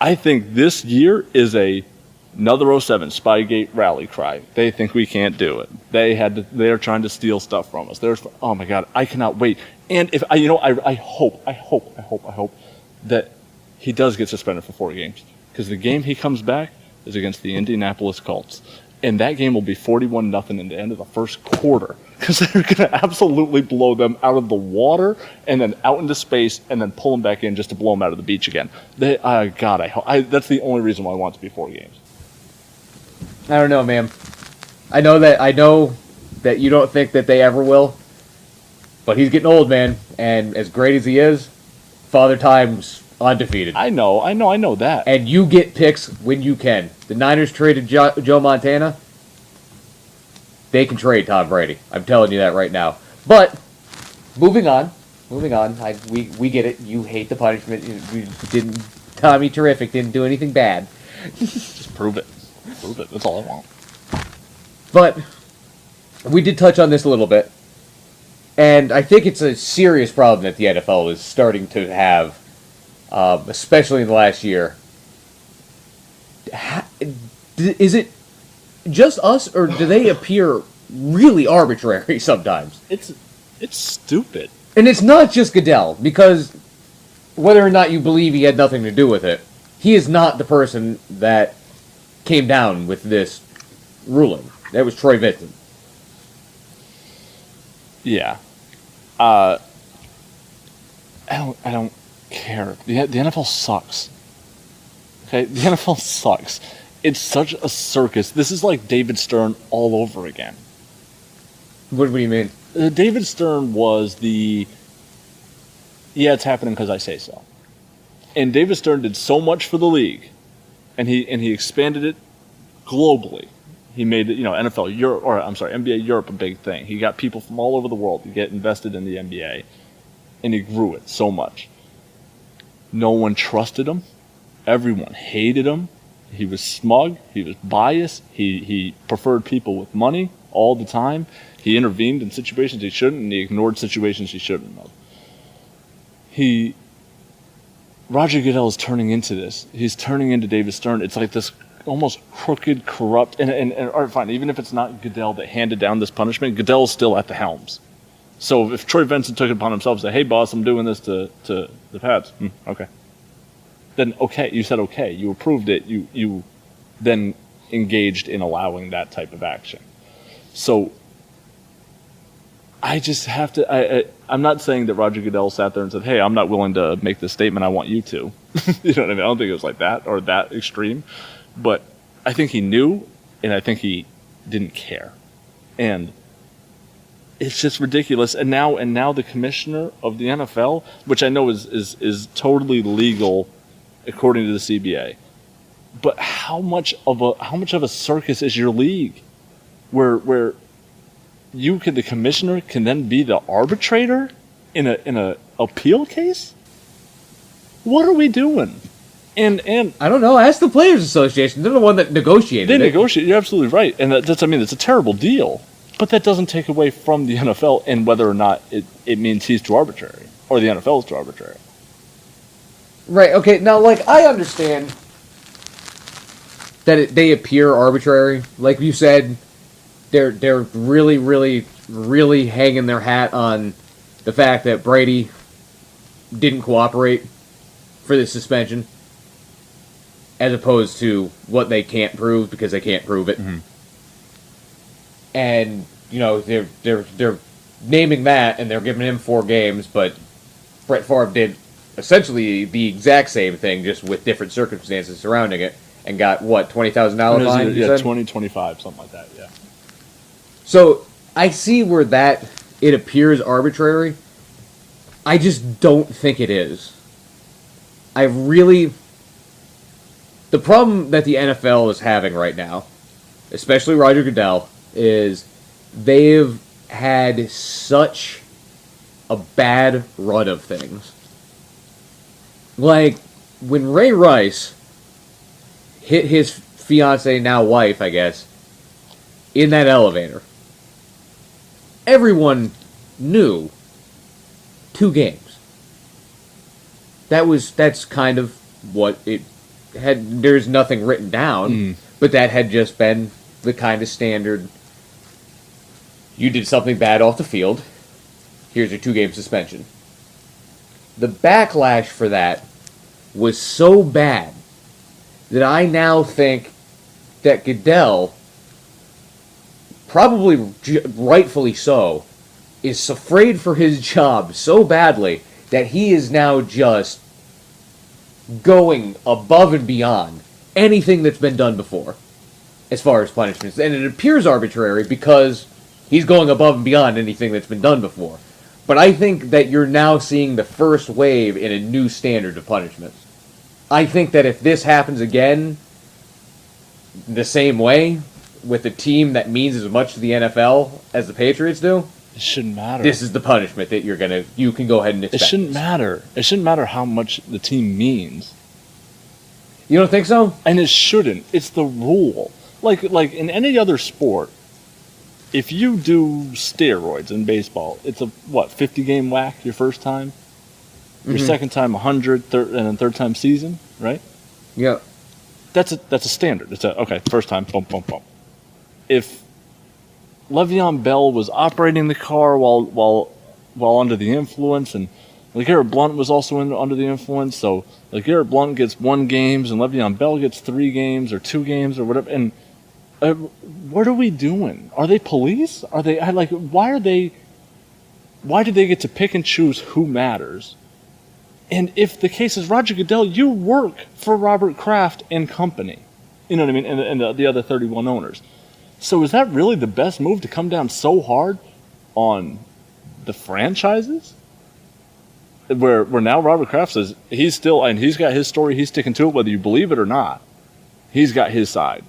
S2: I think this year is another 07 Spygate rally cry. They think we can't do it. They're trying to steal stuff from us. Oh my God, I cannot wait. And if I hope that he does get suspended for 4 games, because the game he comes back is against the Indianapolis Colts, and that game will be 41-0 in the end of the first quarter, because they're going to absolutely blow them out of the water and then out into space and then pull them back in just to blow them out of the beach again. That's the only reason why I want it to be 4 games.
S1: I don't know, man. I know that you don't think that they ever will, but he's getting old, man, and as great as he is, Father Time's undefeated.
S2: I know that.
S1: And you get picks when you can. The Niners traded Joe Montana. They can trade Tom Brady. I'm telling you that right now. But moving on. We get it. You hate the punishment. Tommy Terrific didn't do anything bad.
S2: Just prove it. That's all I want.
S1: But we did touch on this a little bit, and I think it's a serious problem that the NFL is starting to have, especially in the last year. Is it just us, or do they appear really arbitrary sometimes?
S2: It's stupid.
S1: And it's not just Goodell, because whether or not you believe he had nothing to do with it, he is not the person that came down with this ruling. That was Troy Vincent.
S2: Yeah. I don't care. The NFL sucks. Okay? The NFL sucks. It's such a circus. This is like David Stern all over again.
S1: What do you mean?
S2: David Stern was yeah, it's happening because I say so. And David Stern did so much for the league, and he expanded it globally. He made NFL Europe, NBA Europe a big thing. He got people from all over the world to get invested in the NBA, and he grew it so much. No one trusted him. Everyone hated him. He was smug. He was biased. He preferred people with money all the time. He intervened in situations he shouldn't, and he ignored situations he shouldn't have. Roger Goodell is turning into this. He's turning into David Stern. It's like this almost crooked, corrupt, and all right, fine, even if it's not Goodell that handed down this punishment, Goodell's still at the helms. So if Troy Vincent took it upon himself to say, hey, boss, I'm doing this to the Pats, okay. Then, okay, you said okay. You approved it. You then engaged in allowing that type of action. So I just have to, I'm not saying that Roger Goodell sat there and said, hey, I'm not willing to make this statement, I want you to. You know what I mean? I don't think it was like that or that extreme. But I think he knew, and I think he didn't care. And it's just ridiculous. And now the commissioner of the NFL, which I know is totally legal according to the CBA. But how much of a circus is your league? Where the commissioner can then be the arbitrator in a appeal case? What are we doing? And
S1: I don't know. Ask the Players Association. They're the one that negotiated it.
S2: they negotiate. You're absolutely right, and that's it's a terrible deal. But that doesn't take away from the NFL and whether or not it means he's too arbitrary or the NFL is too arbitrary.
S1: Right. Okay. Now, like, I understand that they appear arbitrary. Like you said, they're really, really, really hanging their hat on the fact that Brady didn't cooperate for this suspension, as opposed to what they can't prove because they can't prove it.
S2: Mm-hmm.
S1: And they're naming that and they're giving him 4 games, but Brett Favre did essentially the exact same thing, just with different circumstances surrounding it, and got what, $20,000 fine?
S2: Yeah, 20, 25, something like that. Yeah.
S1: So I see where it appears arbitrary. I just don't think it is. The problem that the NFL is having right now, especially Roger Goodell, is they've had such a bad run of things. Like, when Ray Rice hit his fiancée, now wife, I guess, in that elevator, everyone knew 2 games. That's kind of what it had. There's nothing written down, but that had just been the kind of standard. You did something bad off the field. Here's your 2-game suspension. The backlash for that was so bad that I now think that Goodell, probably rightfully so, is afraid for his job so badly that he is now just going above and beyond anything that's been done before as far as punishments. And it appears arbitrary because he's going above and beyond anything that's been done before. But I think that you're now seeing the first wave in a new standard of punishments. I think that if this happens again the same way, with a team that means as much to the NFL as the Patriots do,
S2: it shouldn't matter.
S1: This is the punishment that you can go ahead and expect.
S2: It shouldn't matter. It shouldn't matter how much the team means.
S1: You don't think so?
S2: And it shouldn't. It's the rule. Like in any other sport, if you do steroids in baseball, it's a 50-game whack your first time? Your second time 100, and then third time season, right?
S1: Yeah.
S2: That's a standard. It's okay, first time, boom, boom, boom. If Le'Veon Bell was operating the car while under the influence, and LeGarrette Blount was also under the influence, so LeGarrette Blount gets 1 game, and Le'Veon Bell gets 3 games or 2 games or whatever, and what are we doing? Are they police? Are they why do they get to pick and choose who matters? And if the case is Roger Goodell, you work for Robert Kraft and company. You know what I mean? And the other 31 owners. So is that really the best move, to come down so hard on the franchises? Where now Robert Kraft says he's got his story, he's sticking to it whether you believe it or not. He's got his side.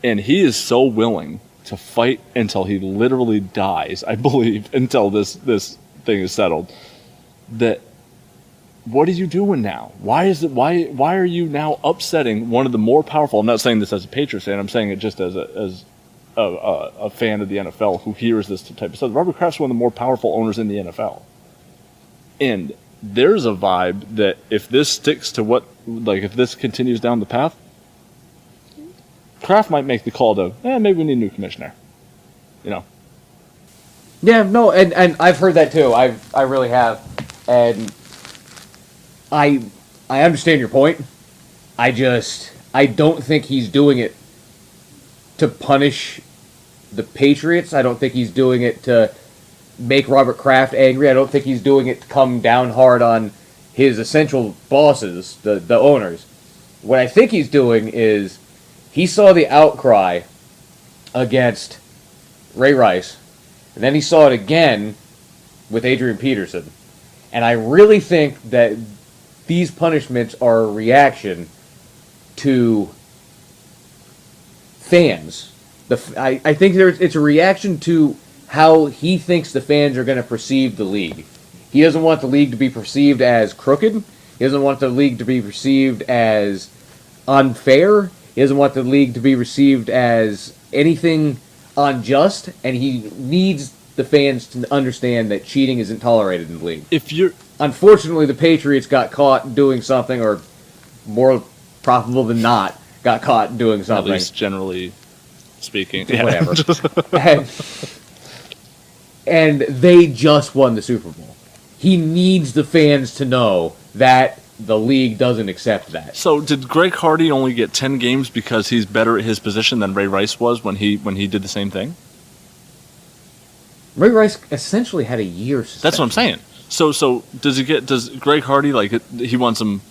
S2: And he is so willing to fight until he literally dies, I believe, until this thing is settled. That what are you doing now? Why are you now upsetting one of the more powerful? I'm not saying this as a Patriots fan. I'm saying it just as a fan of the NFL who hears this type of stuff. Robert Kraft's one of the more powerful owners in the NFL, and there's a vibe that if this sticks to if this continues down the path, Kraft might make the call to maybe we need a new commissioner. You know.
S1: Yeah, no, and I've heard that too. I really have, and I understand your point. I don't think he's doing it to punish the Patriots. I don't think he's doing it to make Robert Kraft angry. I don't think he's doing it to come down hard on his essential bosses, the owners. What I think he's doing is he saw the outcry against Ray Rice, and then he saw it again with Adrian Peterson. And I really think that these punishments are a reaction to fans. I think it's a reaction to how he thinks the fans are going to perceive the league. He doesn't want the league to be perceived as crooked. He doesn't want the league to be perceived as unfair. He doesn't want the league to be received as anything unjust, and he needs the fans to understand that cheating isn't tolerated in the league.
S2: If you're
S1: Unfortunately, the Patriots got caught doing something, or more probable than not, got caught doing
S2: at
S1: something.
S2: least generally speaking,
S1: Whatever. and they just won the Super Bowl. He needs the fans to know that the league doesn't accept that.
S2: So did Greg Hardy only get 10 games because he's better at his position than Ray Rice was when he did the same thing?
S1: Ray Rice essentially had a year suspension.
S2: That's what I'm saying. So does Greg Hardy, like, he wants him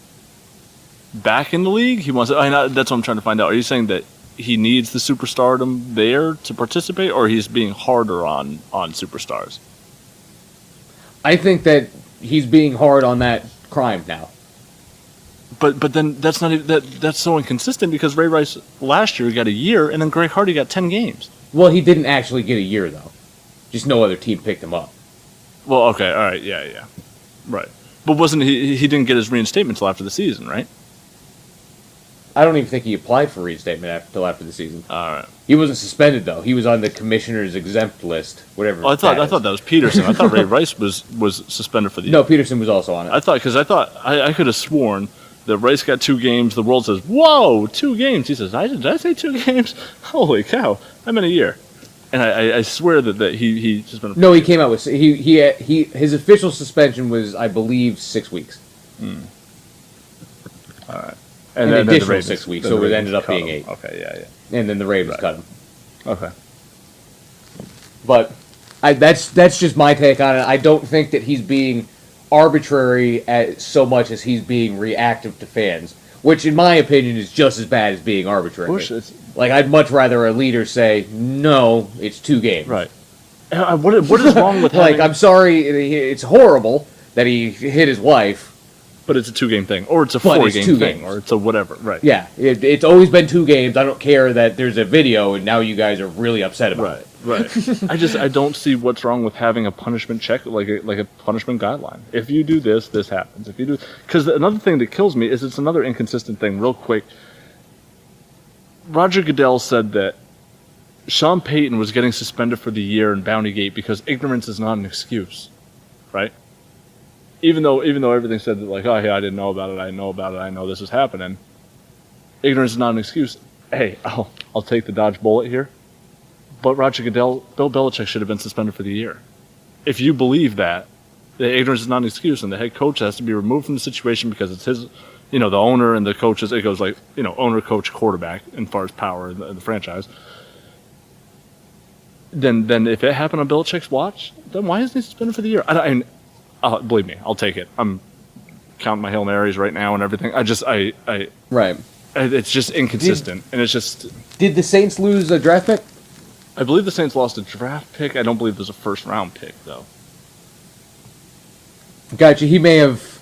S2: back in the league? That's what I'm trying to find out. Are you saying that he needs the superstardom there to participate, or he's being harder on superstars?
S1: I think that he's being hard on that crime now.
S2: But then that's not even, that's so inconsistent, because Ray Rice last year got a year, and then Greg Hardy got 10 games.
S1: Well, he didn't actually get a year, though. Just no other team picked him up.
S2: Well, okay, all right, yeah, right. But wasn't he didn't get his reinstatement until after the season, right?
S1: I don't even think he applied for reinstatement until after the season.
S2: All right.
S1: He wasn't suspended, though. He was on the commissioner's exempt list, whatever.
S2: Oh, I thought that was Peterson. I thought Ray Rice was suspended for the year.
S1: No, Peterson was also on it.
S2: I could have sworn that Rice got 2 games. The world says, "Whoa, 2 games." He says, "Did I say 2 games? Holy cow! I'm in a year." And I swear that he suspended.
S1: No, he came out with his official suspension was, I believe, 6 weeks.
S2: All right.
S1: And
S2: then
S1: additional
S2: the Ravens,
S1: 6 weeks,
S2: then
S1: so
S2: the
S1: it
S2: Ravens
S1: ended up
S2: cut
S1: being
S2: him.
S1: 8.
S2: Okay, yeah.
S1: And then the Ravens
S2: Right.
S1: cut him.
S2: Okay.
S1: But that's just my take on it. I don't think that he's being arbitrary so much as he's being reactive to fans, which, in my opinion, is just as bad as being arbitrary. Like, I'd much rather a leader say, "No, it's 2 games."
S2: Right. What is wrong with
S1: Like,
S2: having,
S1: I'm sorry, it's horrible that he hit his wife.
S2: but it's a 2-game thing, or it's a
S1: But it's
S2: 4-game
S1: 2
S2: thing,
S1: games.
S2: or it's a whatever. Right.
S1: Yeah, it's always been 2 games. I don't care that there's a video and now you guys are really upset about it.
S2: Right. I don't see what's wrong with having a punishment check, like a punishment guideline. If you do this, this happens. If you do, because another thing that kills me is it's another inconsistent thing. Real quick, Roger Goodell said that Sean Payton was getting suspended for the year in Bountygate because ignorance is not an excuse, right? Even though everything said that, like, oh yeah, I didn't know about it, I know about it, I know this is happening. Ignorance is not an excuse. Hey, I'll take the dodge bullet here. But Roger Goodell, Bill Belichick should have been suspended for the year. If you believe that ignorance is not an excuse, and the head coach has to be removed from the situation because it's his, the owner and the coaches, it goes like, owner, coach, quarterback, as far as power in the franchise. Then if it happened on Belichick's watch, then why isn't he suspended for the year? Believe me, I'll take it. I'm counting my Hail Marys right now and everything.
S1: Right.
S2: It's just inconsistent, and it's just.
S1: Did the Saints lose a draft pick?
S2: I believe the Saints lost a draft pick. I don't believe there's a first-round pick, though.
S1: Gotcha. He may have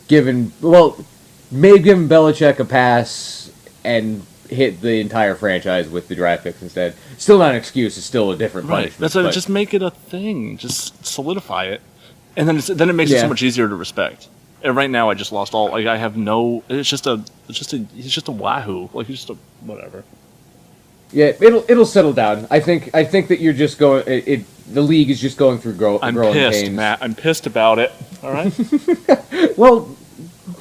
S1: given Belichick a pass and hit the entire franchise with the draft picks instead. Still not an excuse. It's still a different punishment.
S2: That's why, just make it a thing. Just solidify it, and then it makes it so much easier to respect. And right now, I just lost all. Like, I have no. He's just a wahoo. Like, he's just a whatever.
S1: Yeah, it'll settle down. I think that you're just going. The league is just going through growing
S2: pissed,
S1: pains.
S2: Matt. I'm pissed about it. All right.
S1: Well,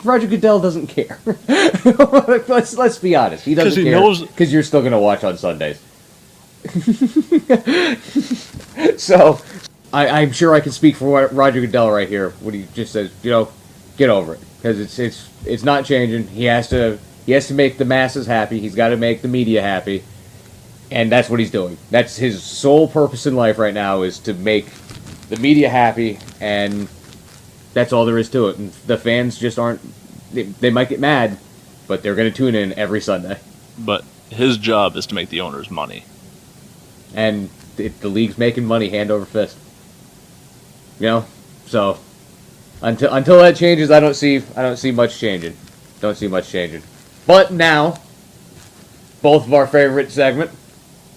S1: Roger Goodell doesn't care. let's be honest. He doesn't care because you're still going to watch on Sundays. So, I'm sure I can speak for Roger Goodell right here when he just says, get over it, because it's not changing. He has to make the masses happy. He's got to make the media happy, and that's what he's doing. That's his sole purpose in life right now, is to make the media happy, and that's all there is to it. And the fans just aren't. They might get mad, but they're going to tune in every Sunday.
S2: But his job is to make the owners money,
S1: and the league's making money hand over fist. So until that changes, I don't see much changing. Don't see much changing. But now, both of our favorite segment,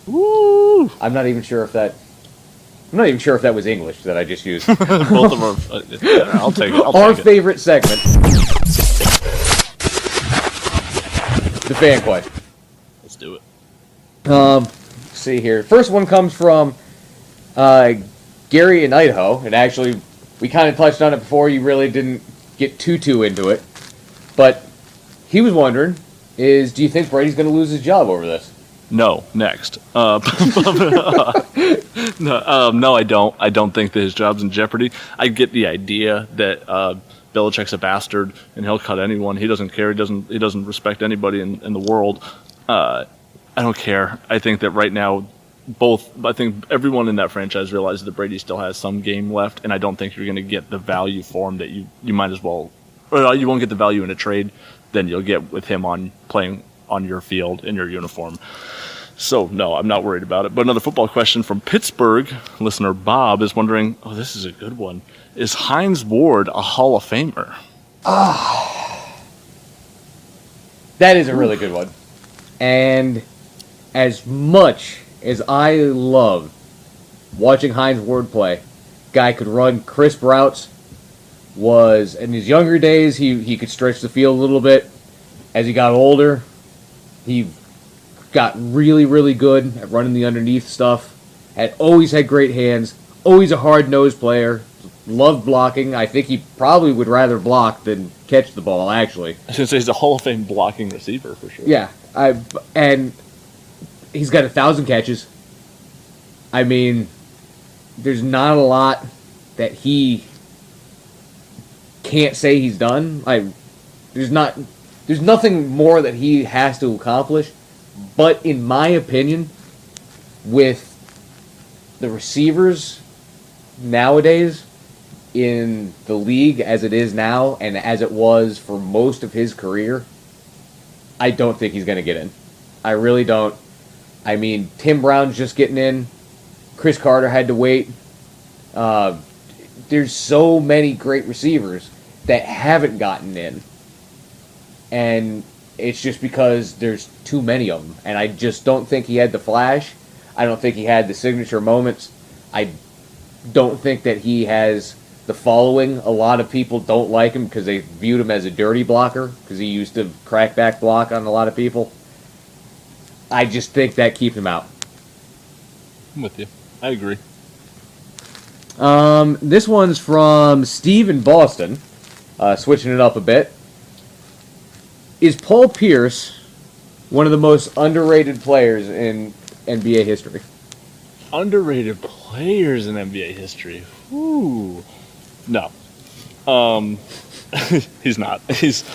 S2: Woo!
S1: I'm not even sure if that was English that I just used.
S2: Both of them. I'll take it.
S1: Our favorite segment, the fan question.
S2: Let's do it.
S1: Let's see here. First one comes from Gary in Idaho, and actually, we kind of touched on it before. You really didn't get too into it, but he was wondering: do you think Brady's going to lose his job over this?
S2: No. Next. No, I don't. I don't think that his job's in jeopardy. I get the idea that Belichick's a bastard and he'll cut anyone. He doesn't care. He doesn't respect anybody in the world. I don't care. I think that right now, I think everyone in that franchise realizes that Brady still has some game left, and I don't think you're going to get the value for him that you might as well. Or you won't get the value in a trade than you'll get with him playing on your field in your uniform. So, no, I'm not worried about it. But another football question from Pittsburgh. Listener Bob is wondering, this is a good one. Is Hines Ward a Hall of Famer?
S1: That is a really good one. And as much as I love watching Hines Ward play, guy could run crisp routes, was, in his younger days, he could stretch the field a little bit. As he got older, he got really, really good at running the underneath stuff. Always had great hands. Always a hard-nosed player. Loved blocking. I think he probably would rather block than catch the ball, actually.
S2: I was going to say he's a Hall of Fame blocking receiver for sure.
S1: Yeah. And he's got 1,000 catches. I mean, there's not a lot that he can't say he's done. There's nothing more that he has to accomplish. But in my opinion, with the receivers nowadays in the league as it is now and as it was for most of his career, I don't think he's going to get in. I really don't. I mean, Tim Brown's just getting in. Chris Carter had to wait. There's so many great receivers that haven't gotten in. And it's just because there's too many of them. And I just don't think he had the flash. I don't think he had the signature moments. I don't think that he has the following. A lot of people don't like him because they viewed him as a dirty blocker because he used to crack back block on a lot of people. I just think that keeps him out.
S2: I'm with you. I agree.
S1: This one's from Steve in Boston. Switching it up a bit. Is Paul Pierce one of the most underrated players in NBA history?
S2: Underrated players in NBA history? Ooh. No. He's not. He's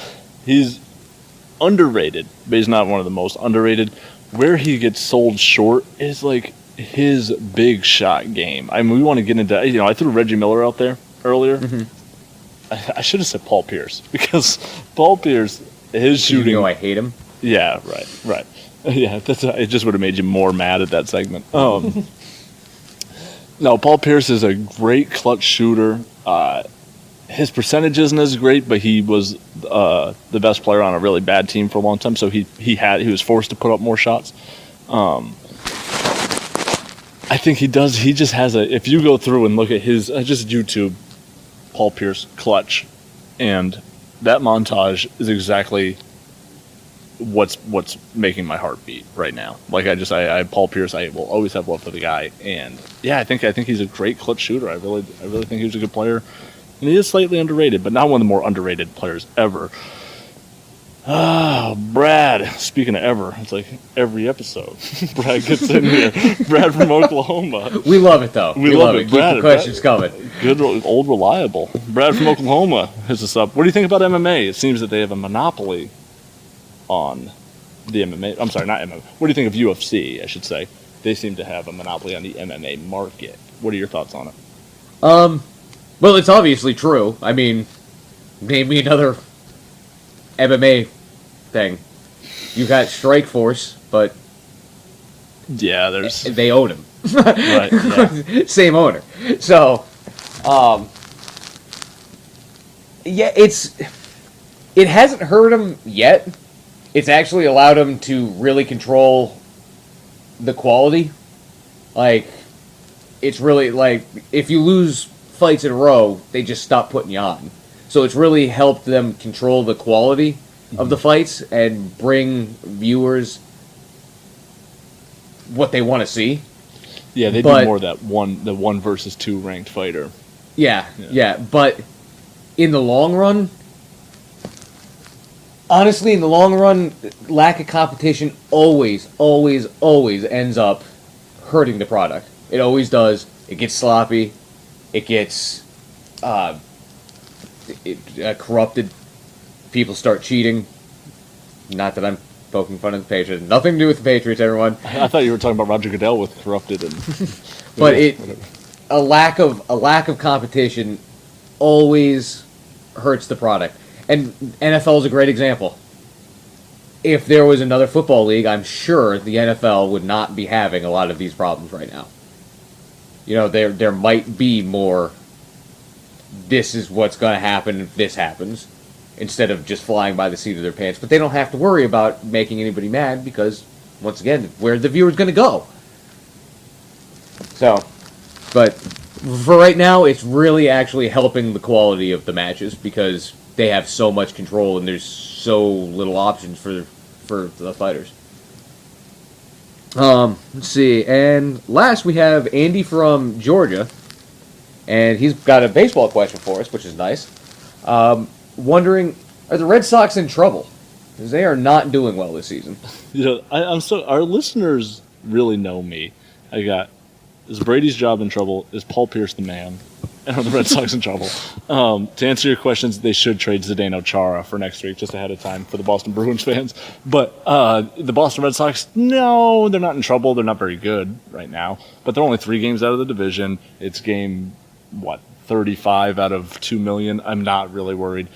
S2: underrated, but he's not one of the most underrated. Where he gets sold short is like his big shot game. I mean, we want to get into, I threw Reggie Miller out there earlier. Mm-hmm. I should have said Paul Pierce because Paul Pierce, his shooting.
S1: You know I hate him.
S2: Yeah, right. Yeah, it just would have made you more mad at that segment. No, Paul Pierce is a great clutch shooter. His percentage isn't as great, but he was the best player on a really bad team for a long time, so he was forced to put up more shots. I think he does. He just has if you go through and look at his just YouTube, Paul Pierce clutch, and that montage is exactly what's making my heart beat right now. Like I Paul Pierce, I will always have love for the guy, and yeah, I think he's a great clutch shooter. I really think he's a good player, and he is slightly underrated, but not one of the more underrated players ever. Oh, Brad. Speaking of ever, it's like every episode. Brad gets in here. Brad from Oklahoma.
S1: We love it, though.
S2: We love it.
S1: Brad, keep the questions coming.
S2: Good, old, reliable. Brad from Oklahoma hits us up. What do you think about MMA? It seems that they have a monopoly on the MMA. I'm sorry, not MMA. What do you think of UFC, I should say? They seem to have a monopoly on the MMA market. What are your thoughts on it?
S1: Well, it's obviously true. I mean, name me another MMA thing. You got Strikeforce, but
S2: yeah,
S1: they own him.
S2: Right. Yeah.
S1: Same owner. So, yeah, it hasn't hurt him yet. It's actually allowed him to really control the quality. Like, it's really, like, if you lose fights in a row, they just stop putting you on. So it's really helped them control the quality of the fights and bring viewers what they want to see.
S2: Yeah, they do more of that the 1 versus 2 ranked fighter.
S1: Yeah. But in the long run, honestly, lack of competition always ends up hurting the product. It always does. It gets sloppy. It gets corrupted. People start cheating. Not that I'm poking fun of the Patriots. Nothing to do with the Patriots, everyone.
S2: I thought you were talking about Roger Goodell with corrupted and.
S1: But a lack of competition always hurts the product. And NFL is a great example. If there was another football league, I'm sure the NFL would not be having a lot of these problems right now. You know, there might be more, this is what's going to happen if this happens, instead of just flying by the seat of their pants. But they don't have to worry about making anybody mad because, once again, where the viewer's going to go. So, but for right now, it's really actually helping the quality of the matches because they have so much control and there's so little options for the fighters. Let's see. And last we have Andy from Georgia. And he's got a baseball question for us, which is nice. Wondering, are the Red Sox in trouble? Because they are not doing well this season.
S2: You know, our listeners really know me. Is Brady's job in trouble? Is Paul Pierce the man? And are the Red Sox in trouble? To answer your questions, they should trade Zdeno Chara for next week, just ahead of time for the Boston Bruins fans. But the Boston Red Sox, no, they're not in trouble. They're not very good right now. But they're only 3 games out of the division. It's game, 35 out of 2 million. I'm not really worried.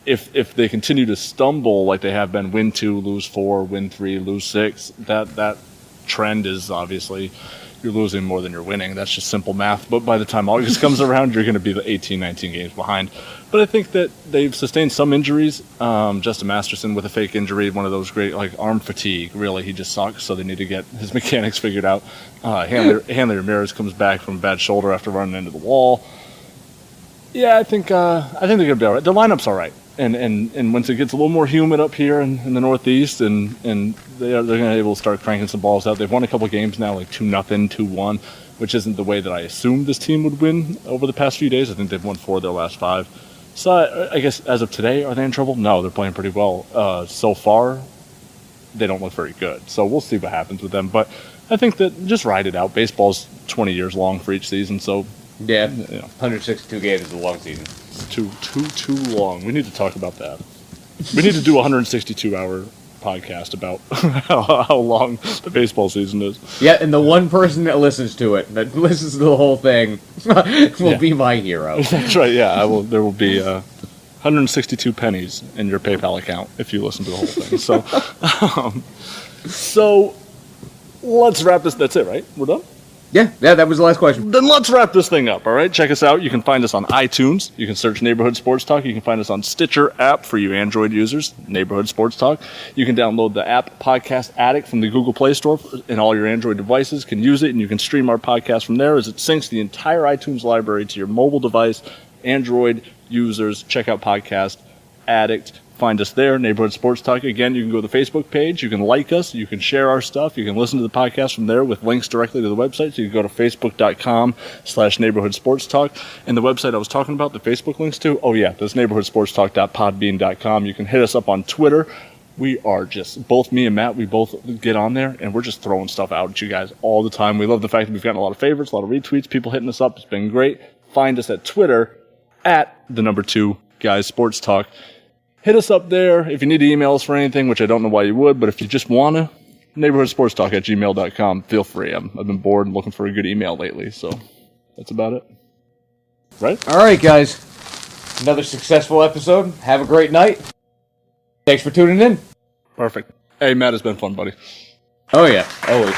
S2: If they continue to stumble like they have been, win 2, lose 4, win 3, lose 6, that trend is obviously you're losing more than you're winning. That's just simple math. But by the time August comes around, you're going to be the 18, 19 games behind. But I think that they've sustained some injuries. Justin Masterson with a fake injury, one of those great, arm fatigue. Really, he just sucks, so they need to get his mechanics figured out. Hanley Ramirez comes back from a bad shoulder after running into the wall. Yeah, I think they're going to be all right. Their lineup's all right. And once it gets a little more humid up here in the Northeast, and they're going to be able to start cranking some balls out. They've won a couple games now, 2-0, 2-1, which isn't the way that I assumed this team would win over the past few days. I think they've won 4 of their last 5. So I guess as of today, are they in trouble? No, they're playing pretty well. So far, they don't look very good. So we'll see what happens with them. But I think that just ride it out. Baseball's 20 years long for each season, so
S1: yeah, 162 games is a long season.
S2: Too long. We need to talk about that. We need to do a 162-hour podcast about how long the baseball season is.
S1: Yeah, and the one person that listens to it, that listens to the whole thing, will be my hero.
S2: That's right. Yeah, there will be 162 pennies in your PayPal account if you listen to the whole thing. So let's wrap this. That's it, right? We're done.
S1: Yeah, that was the last question.
S2: Then let's wrap this thing up, all right? Check us out. You can find us on iTunes. You can search Neighborhood Sports Talk. You can find us on Stitcher app for you Android users, Neighborhood Sports Talk. You can download the app Podcast Addict from the Google Play Store, and all your Android devices can use it, and you can stream our podcast from there as it syncs the entire iTunes library to your mobile device. Android users, check out Podcast Addict. Find us there, Neighborhood Sports Talk. Again, you can go to the Facebook page. You can like us. You can share our stuff. You can listen to the podcast from there with links directly to the website. So you can go to facebook.com/Neighborhood Sports Talk. And the website I was talking about, the Facebook links to, that's neighborhoodsportstalk.podbean.com. You can hit us up on Twitter. We are just, both me and Matt, we both get on there, and we're just throwing stuff out at you guys all the time. We love the fact that we've gotten a lot of favorites, a lot of retweets, people hitting us up. It's been great. Find us at Twitter @2Guys Sports Talk. Hit us up there if you need to email us for anything, which I don't know why you would, but if you just want to, neighborhoodsportstalk@gmail.com. Feel free. I've been bored and looking for a good email lately, so that's about it. Right?
S1: All right, guys. Another successful episode. Have a great night. Thanks for tuning in.
S2: Perfect. Hey, Matt, it's been fun, buddy.
S1: Oh, yeah. Always.